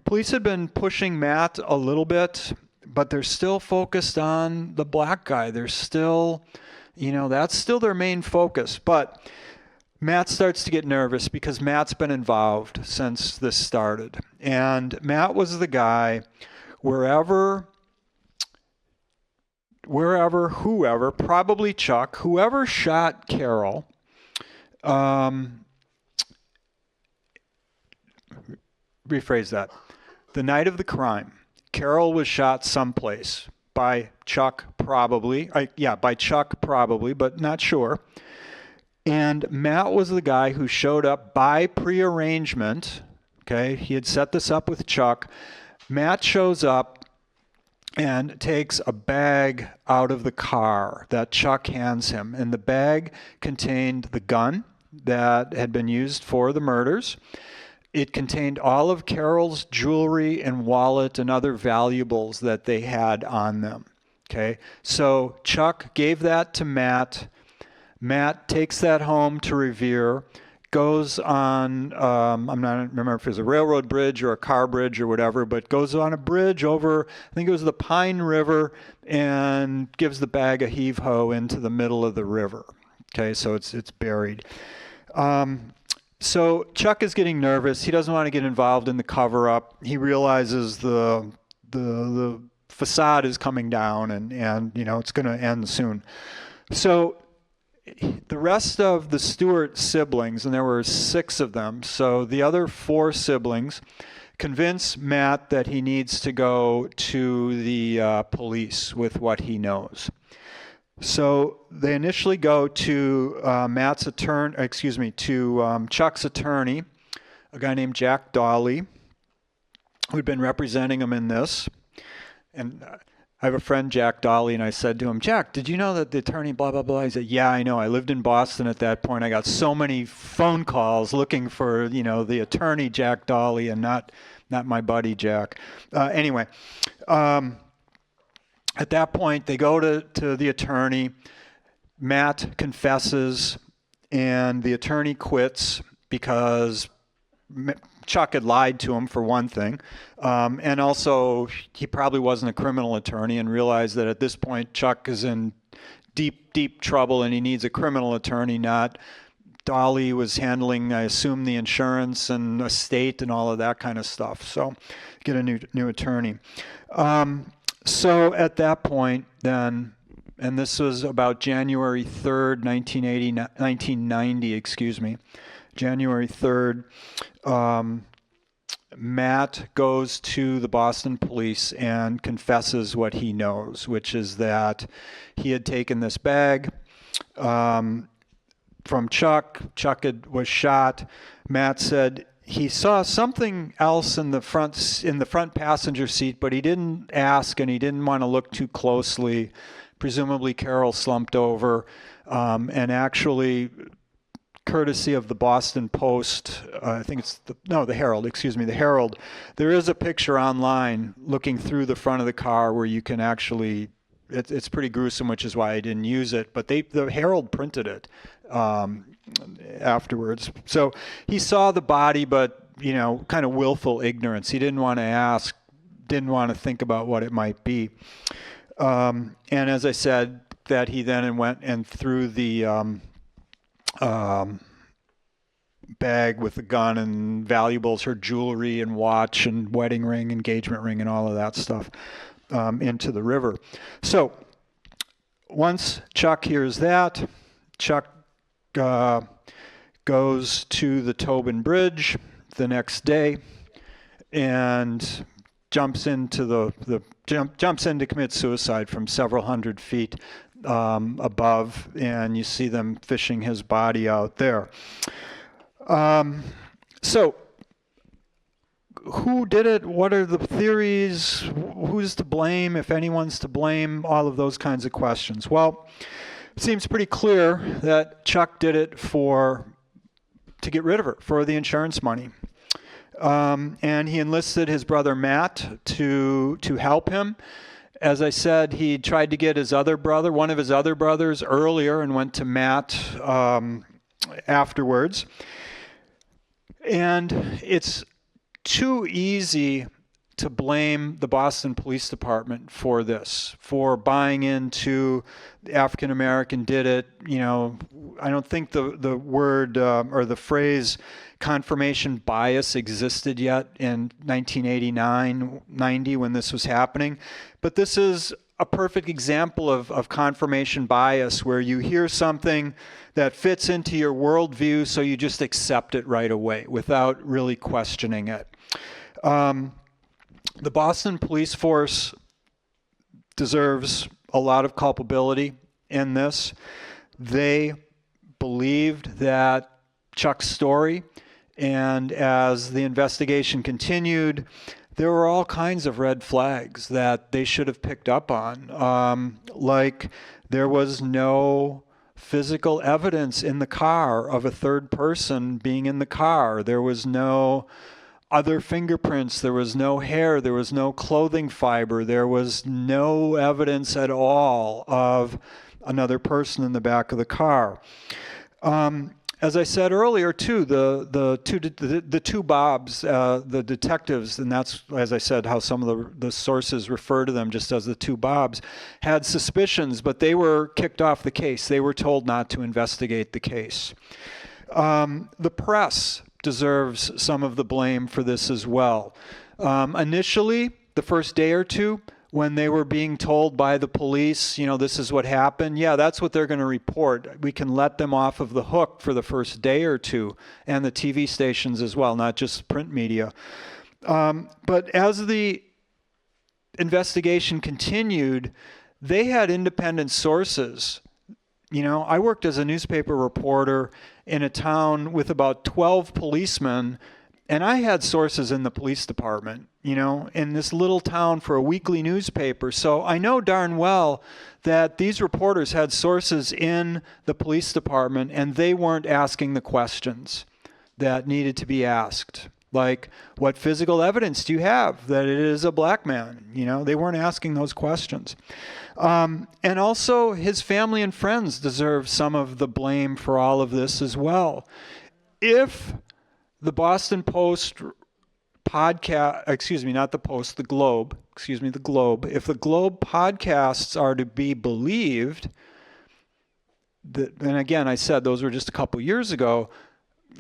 Police had been pushing Matt a little bit, but they're still focused on the black guy. They're still, that's still their main focus. But Matt starts to get nervous because Matt's been involved since this started. And Matt was the guy whoever, probably Chuck, whoever shot Carol, rephrase that. The night of the crime, Carol was shot someplace by Chuck probably, but not sure. And Matt was the guy who showed up by prearrangement. Okay, he had set this up with Chuck. Matt shows up and takes a bag out of the car that Chuck hands him. And the bag contained the gun that had been used for the murders. It contained all of Carol's jewelry and wallet and other valuables that they had on them. Okay, so Chuck gave that to Matt. Matt takes that home to Revere, goes on, I'm not remember if it was a railroad bridge or a car bridge or whatever, but goes on a bridge over, I think it was the Pine River, and gives the bag a heave-ho into the middle of the river. Okay, so it's buried. So Chuck is getting nervous. He doesn't want to get involved in the cover-up. He realizes the facade is coming down, and you know, it's going to end soon. So the rest of the Stuart siblings, and there were 6 of them, so the other 4 siblings convince Matt that he needs to go to the police with what he knows. So they initially go to Chuck's attorney, a guy named Jack Dawley, who'd been representing him in this. And I have a friend, Jack Dawley, and I said to him, Jack, did you know that the attorney blah, blah, blah? He said, yeah, I know. I lived in Boston at that point. I got so many phone calls looking for, you know, the attorney, Jack Dawley, and not my buddy, Jack. Anyway, at that point, they go to the attorney. Matt confesses, and the attorney quits because Chuck had lied to him, for one thing, and also he probably wasn't a criminal attorney and realized that at this point Chuck is in deep trouble and he needs a criminal attorney, not Dolly was handling, I assume, the insurance and estate and all of that kind of stuff. So get a new attorney. So at that point then, and this was about January 3rd, 1990, excuse me, January 3rd, Matt goes to the Boston police and confesses what he knows, which is that he had taken this bag from Chuck. Chuck was shot. Matt said he saw something else in the front passenger seat, but he didn't ask and he didn't want to look too closely. Presumably Carol slumped over, and actually, courtesy of the Boston Post, I think it's the Herald, excuse me, the Herald, there is a picture online looking through the front of the car where you can actually, it's pretty gruesome, which is why I didn't use it, but the Herald printed it afterwards. So he saw the body, but, you know, kind of willful ignorance. He didn't want to ask, didn't want to think about what it might be. And as I said, that he then went and threw the bag with the gun and valuables, her jewelry and watch and wedding ring, engagement ring, and all of that stuff into the river. So once Chuck hears that, Chuck goes to the Tobin Bridge the next day and jumps in to commit suicide from several hundred feet above, and you see them fishing his body out there. So who did it? What are the theories? Who's to blame, if anyone's to blame? All of those kinds of questions. Well, it seems pretty clear that Chuck did it to get rid of her, for the insurance money. And he enlisted his brother Matt to help him. As I said, he tried to get one of his other brothers earlier, and went to Matt afterwards. And it's too easy to blame the Boston Police Department for this, for buying into the African American did it. You know, I don't think the word or the phrase confirmation bias existed yet in 1989, 90 when this was happening. But this is a perfect example of confirmation bias, where you hear something that fits into your worldview, so you just accept it right away without really questioning it. The Boston police force deserves a lot of culpability in this. They believed that Chuck's story, and as the investigation continued, there were all kinds of red flags that they should have picked up on. Like there was no physical evidence in the car of a third person being in the car. There was no other fingerprints. There was no hair. There was no clothing fiber. There was no evidence at all of another person in the back of the car. as I said earlier, too, the two Bobs, the detectives, and that's, as I said, how some of the sources refer to them just as the two Bobs, had suspicions, but they were kicked off the case. They were told not to investigate the case. The press deserves some of the blame for this as well. Initially, the first day or two, when they were being told by the police, this is what happened, yeah, that's what they're going to report. We can let them off of the hook for the first day or two, and the TV stations as well, not just print media. But as the investigation continued, they had independent sources. I worked as a newspaper reporter in a town with about 12 policemen, and I had sources in the police department, in this little town for a weekly newspaper. So I know darn well that these reporters had sources in the police department, and they weren't asking the questions that needed to be asked. Like, what physical evidence do you have that it is a black man? They weren't asking those questions. And also, his family and friends deserve some of the blame for all of this as well. If the Boston Post podcast, the Globe, if the Globe podcasts are to be believed, and again, I said those were just a couple years ago,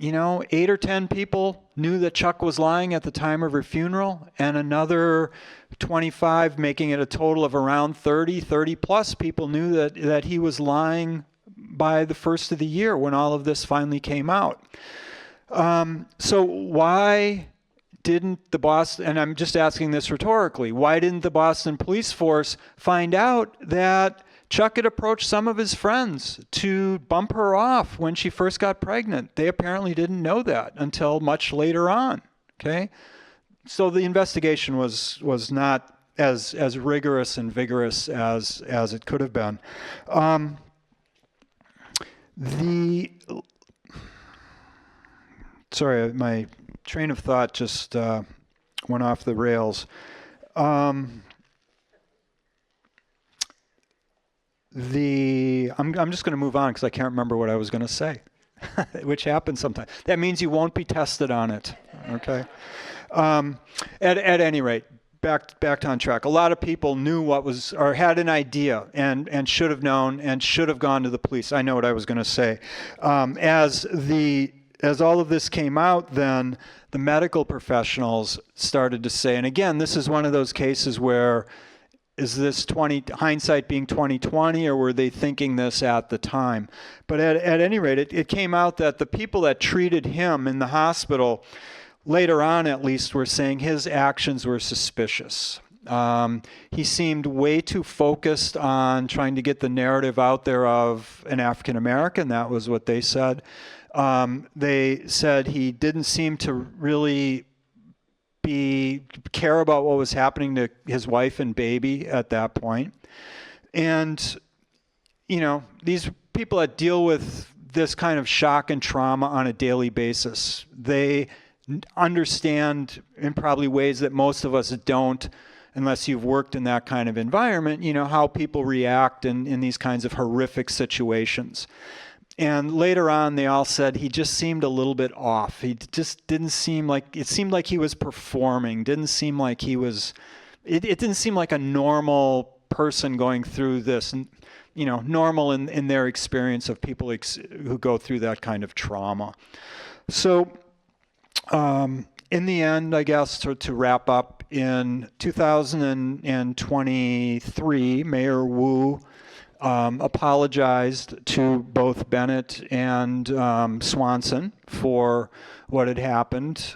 8 or 10 people knew that Chuck was lying at the time of her funeral, and another 25, making it a total of around 30 plus people knew that he was lying by the first of the year when all of this finally came out. So why didn't the Boston, and I'm just asking this rhetorically, why didn't the Boston police force find out that Chuck had approached some of his friends to bump her off when she first got pregnant? They apparently didn't know that until much later on, okay? So the investigation was not as rigorous and vigorous as it could have been. Sorry, my train of thought just went off the rails. I'm just going to move on because I can't remember what I was going to say, which happens sometimes. That means you won't be tested on it, okay? At any rate, back on track. A lot of people knew what was, or had an idea and should have known and should have gone to the police. I know what I was going to say. As all of this came out, then the medical professionals started to say, and again, this is one of those cases where, is this hindsight being 20/20, or were they thinking this at the time? But at any rate, it came out that the people that treated him in the hospital, later on at least, were saying his actions were suspicious. He seemed way too focused on trying to get the narrative out there of an African American. That was what they said. They said he didn't seem to really care about what was happening to his wife and baby at that point. And, these people that deal with this kind of shock and trauma on a daily basis, they understand in probably ways that most of us don't, unless you've worked in that kind of environment, how people react in these kinds of horrific situations. And later on, they all said he just seemed a little bit off. He just didn't seem like, it seemed like he was performing, didn't seem like he was, it didn't seem like a normal person going through this, normal in their experience of people who go through that kind of trauma. So in the end, I guess, to wrap up, in 2023, Mayor Wu apologized to both Bennett and Swanson for what had happened.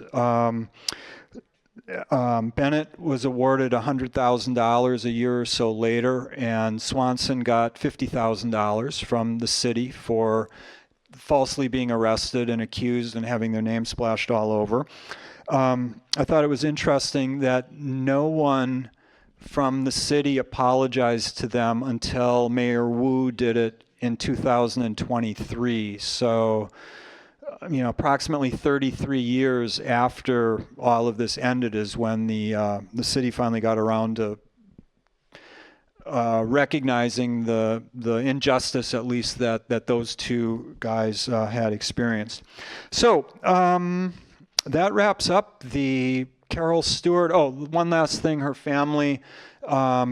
Bennett was awarded $100,000 a year or so later, and Swanson got $50,000 from the city for falsely being arrested and accused and having their name splashed all over. I thought it was interesting that no one from the city apologized to them until Mayor Wu did it in 2023. So, approximately 33 years after all of this ended is when the city finally got around to recognizing the injustice, at least that those two guys had experienced. So that wraps up the Carol Stuart. Oh, one last thing: her family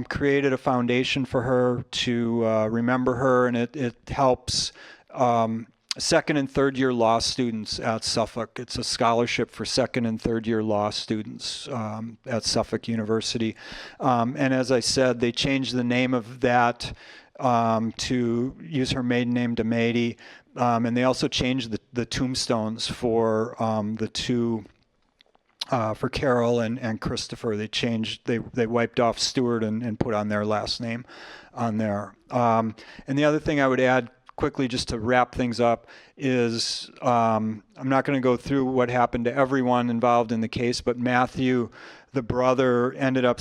created a foundation for her to remember her, and it helps second and third year law students at Suffolk. It's a scholarship for second and third year law students at Suffolk University. And as I said, they changed the name of that to use her maiden name, DiMaiti. And they also changed the tombstones for the two, for Carol and Christopher. They wiped off Stuart and put on their last name on there. And the other thing I would add quickly, just to wrap things up, is I'm not going to go through what happened to everyone involved in the case, but Matthew, the brother, ended up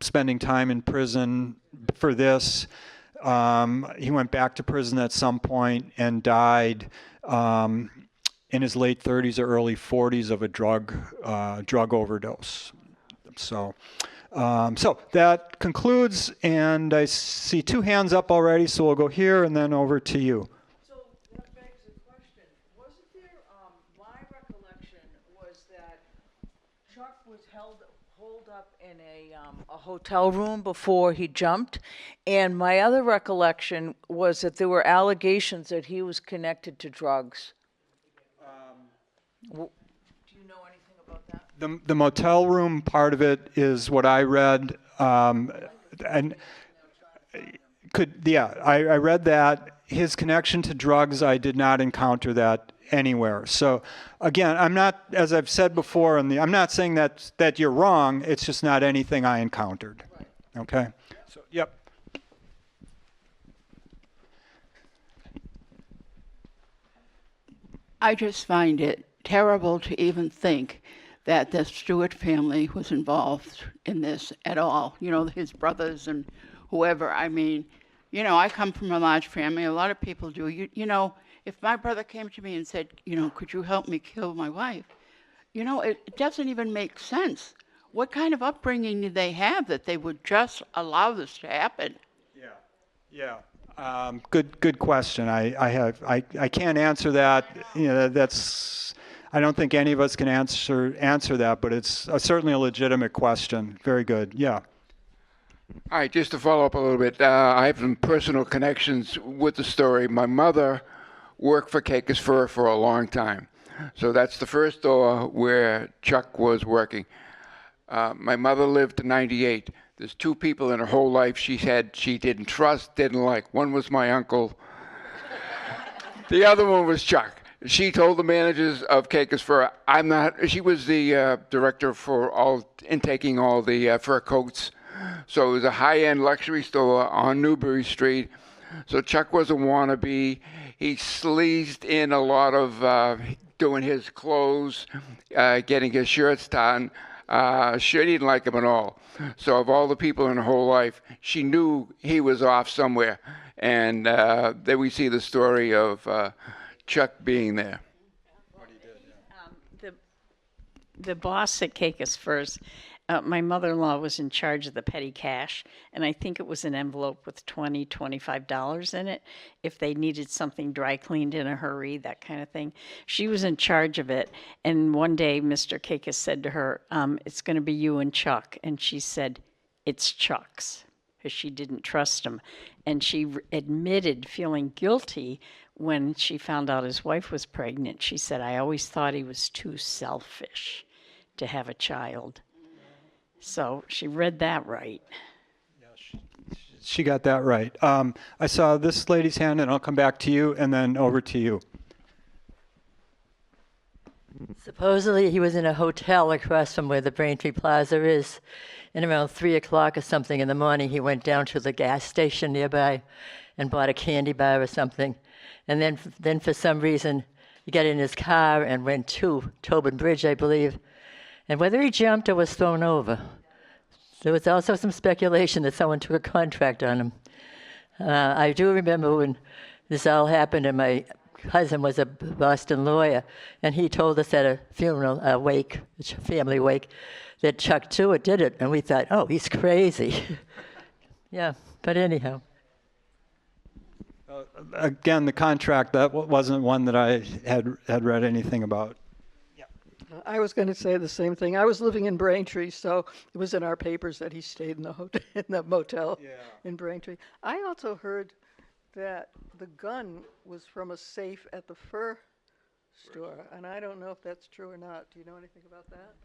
spending time in prison for this. He went back to prison at some point and died in his late 30s or early 40s of a drug overdose. So that concludes, and I see two hands up already, so we'll go here and then over to you. So that begs the question, wasn't there, my recollection was that Chuck was holed up in a hotel room before he jumped, and my other recollection was that there were allegations that he was connected to drugs. Do you know anything about that? The motel room part of it is what I read, and I read that. His connection to drugs, I did not encounter that anywhere. So again, I'm not, as I've said before, I'm not saying that you're wrong. It's just not anything I encountered. Okay. So yep. I just find it terrible to even think that the Stuart family was involved in this at all. You know, his brothers and whoever. I mean, you know, I come from a large family. A lot of people do. You know, if my brother came to me and said, you know, could you help me kill my wife? You know, it doesn't even make sense. What kind of upbringing did they have that they would just allow this to happen? Yeah. Good question. I can't answer that. You know, that's. I don't think any of us can answer that, but it's certainly a legitimate question. Very good. Yeah. All right, just to follow up a little bit, I have some personal connections with the story. My mother worked for Cacus Fur for a long time. So that's the first door where Chuck was working. My mother lived to 98. There's two people in her whole life she didn't trust, didn't like. One was my uncle. The other one was Chuck. She told the managers of Cacus Fur, she was the director for intaking all the fur coats. So it was a high-end luxury store on Newbury Street. So Chuck was a wannabe. He sleazed in a lot of doing his clothes, getting his shirts done. She didn't like him at all. So of all the people in her whole life, she knew he was off somewhere. And then we see the story of Chuck being there. The boss at Cacus Furs, my mother-in-law was in charge of the petty cash, and I think it was an envelope with $25 in it if they needed something dry cleaned in a hurry, that kind of thing. She was in charge of it, and one day Mr. Cacus said to her, it's going to be you and Chuck, and she said, it's Chuck's, because she didn't trust him. And she admitted feeling guilty when she found out his wife was pregnant. She said, I always thought he was too selfish to have a child. So she read that right. Yeah, she got that right. I saw this lady's hand, and I'll come back to you, and then over to you. Supposedly he was in a hotel across from where the Braintree Plaza is, and around 3 o'clock or something in the morning he went down to the gas station nearby and bought a candy bar or something. And then for some reason he got in his car and went to Tobin Bridge, I believe. And whether he jumped or was thrown over, there was also some speculation that someone took a contract on him. I do remember when this all happened, and my cousin was a Boston lawyer, and he told us at a funeral, a wake, a family wake, that Chuck Stuart did it, and we thought, oh, he's crazy. Yeah, but anyhow. Again, the contract, that wasn't one that I had read anything about. I was going to say the same thing. I was living in Braintree, so it was in our papers that he stayed in the hotel, in the motel in Braintree. I also heard that the gun was from a safe at the fur store, and I don't know if that's true or not. Do you know anything about that?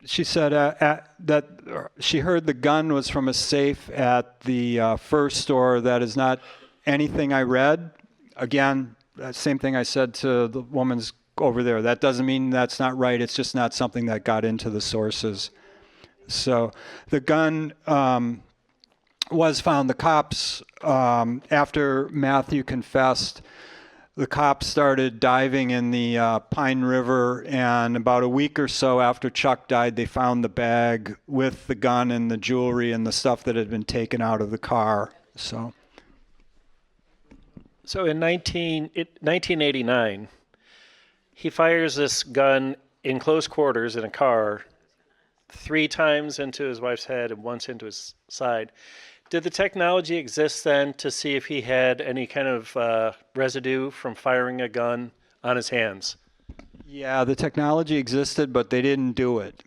She said that she heard the gun was from a safe at the fur store. That is not anything I read. Again, same thing I said to the woman's over there. That doesn't mean that's not right. It's just not something that got into the sources. So the gun was found. The cops, after Matthew confessed, the cops started diving in the Pine River, and about a week or so after Chuck died, they found the bag with the gun and the jewelry and the stuff that had been taken out of the car. So in 1989, he fires this gun in close quarters in a car 3 times into his wife's head and once into his side. Did the technology exist then to see if he had any kind of residue from firing a gun on his hands? yeah, the technology existed, but they didn't do it.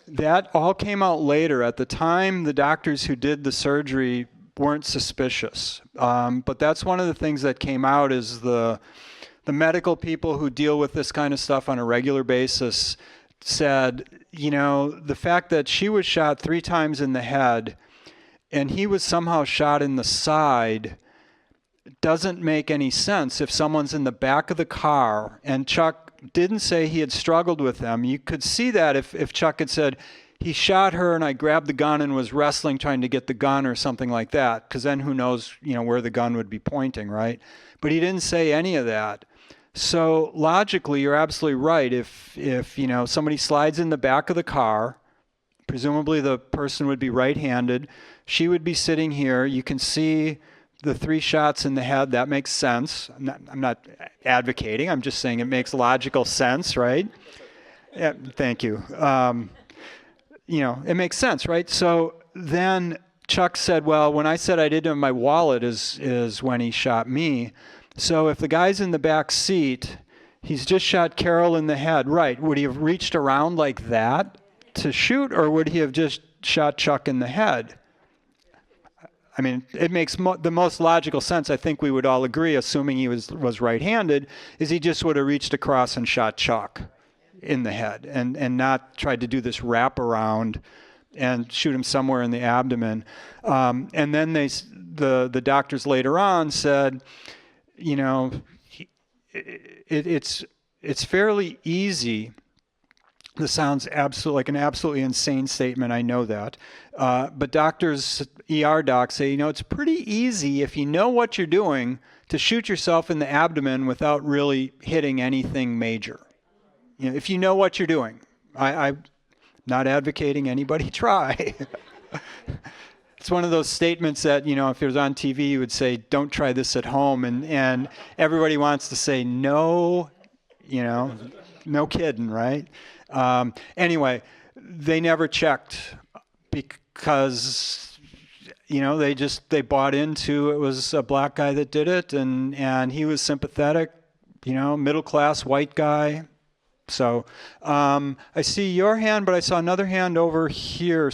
That all came out later. At the time, the doctors who did the surgery weren't suspicious. But that's one of the things that came out is the medical people who deal with this kind of stuff on a regular basis said, you know, the fact that she was shot 3 times in the head and he was somehow shot in the side doesn't make any sense. If someone's in the back of the car, and Chuck didn't say he had struggled with them, you could see that if Chuck had said, he shot her and I grabbed the gun and was wrestling trying to get the gun or something like that, because then who knows, you know, where the gun would be pointing, right? But he didn't say any of that. So logically, you're absolutely right. If you know, somebody slides in the back of the car, presumably the person would be right-handed. She would be sitting here. You can see the 3 shots in the head. That makes sense. I'm not advocating. I'm just saying it makes logical sense, right? Yeah, thank you. You know, it makes sense, right? So then Chuck said, well, when I said I didn't have my wallet is when he shot me. So if the guy's in the back seat, he's just shot Carol in the head, right? Would he have reached around like that to shoot, or would he have just shot Chuck in the head? I mean, it makes the most logical sense. I think we would all agree, assuming he was right-handed, is he just would have reached across and shot Chuck in the head and not tried to do this wraparound and shoot him somewhere in the abdomen. And then the doctors later on said, you know, it's fairly easy. This sounds like an absolutely insane statement. I know that. But doctors, ER docs say, you know, it's pretty easy if you know what you're doing to shoot yourself in the abdomen without really hitting anything major. You know, if you know what you're doing. I'm not advocating anybody try. It's one of those statements that, you know, if it was on TV, you would say, don't try this at home. And everybody wants to say, no, you know, no kidding, right? Anyway, they never checked because, you know, they bought into it was a black guy that did it, and he was sympathetic, you know, middle-class white guy. So I see your hand, but I saw another hand over here.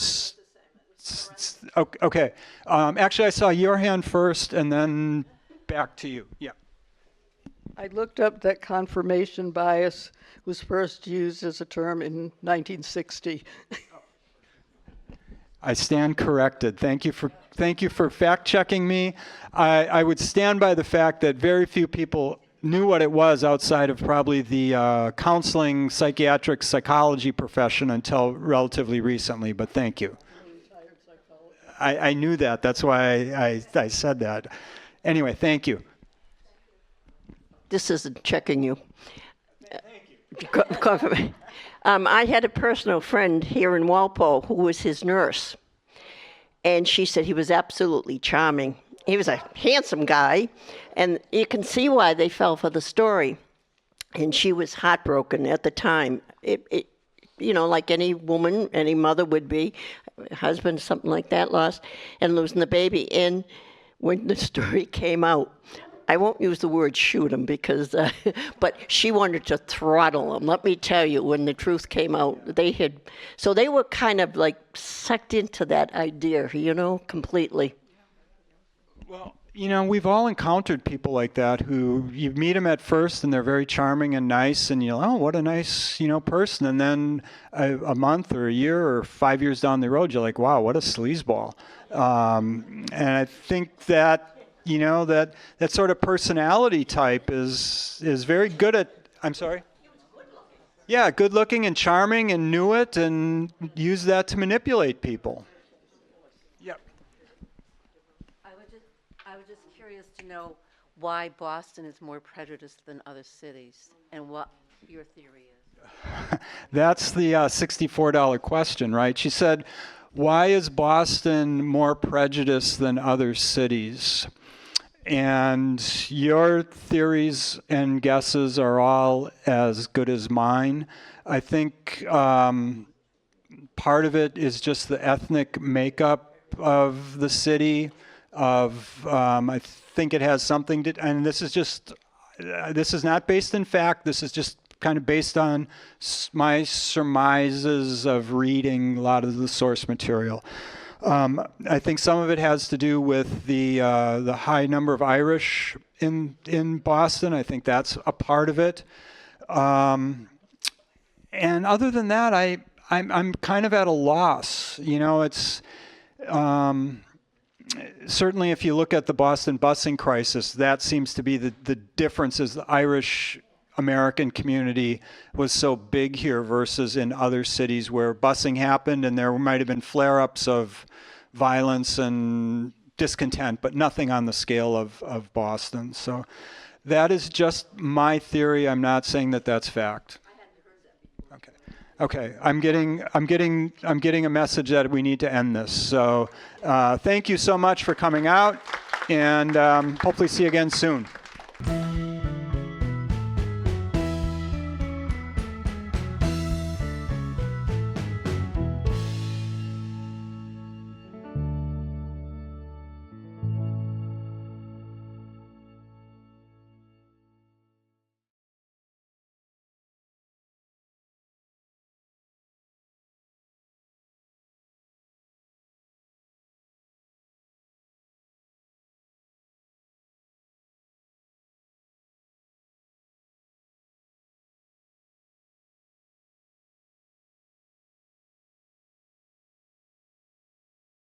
Okay. Actually, I saw your hand first, and then back to you. Yeah. I looked up that confirmation bias was first used as a term in 1960. I stand corrected. Thank you for fact checking me. I would stand by the fact that very few people knew what it was outside of probably the counseling, psychiatric, psychology profession until relatively recently. But thank you. I knew that. That's why I said that. Anyway, thank you. This isn't checking you. Thank you. I had a personal friend here in Walpole who was his nurse, and she said he was absolutely charming. He was a handsome guy, and you can see why they fell for the story. And she was heartbroken at the time. It like any woman, any mother would be, husband, something like that, lost, and losing the baby. And when the story came out, I won't use the word shoot him because, but she wanted to throttle him. Let me tell you, when the truth came out, so they were kind of like sucked into that idea, completely. Well, we've all encountered people like that who you meet them at first and they're very charming and nice, and oh, what a nice, person. And then a month or a year or 5 years down the road, you're like, wow, what a sleazeball. And I think that, that sort of personality type is very good at, I'm sorry? Yeah, good looking and charming and knew it and used that to manipulate people. Yep. I was just curious to know why Boston is more prejudiced than other cities and what your theory is. That's the $64 question, right? She said, why is Boston more prejudiced than other cities? And your theories and guesses are all as good as mine. I think part of it is just the ethnic makeup of the city. I think it has something to, and this is not based in fact. This is just kind of based on my surmises of reading a lot of the source material. I think some of it has to do with the high number of Irish in Boston. I think that's a part of it. And other than that, I'm kind of at a loss. It's certainly if you look at the Boston busing crisis, that seems to be the difference is the Irish American community was so big here versus in other cities where busing happened and there might have been flare-ups of violence and discontent, but nothing on the scale of Boston. So that is just my theory. I'm not saying that that's fact. Okay. I'm getting a message that we need to end this. So thank you so much for coming out, and hopefully see you again soon.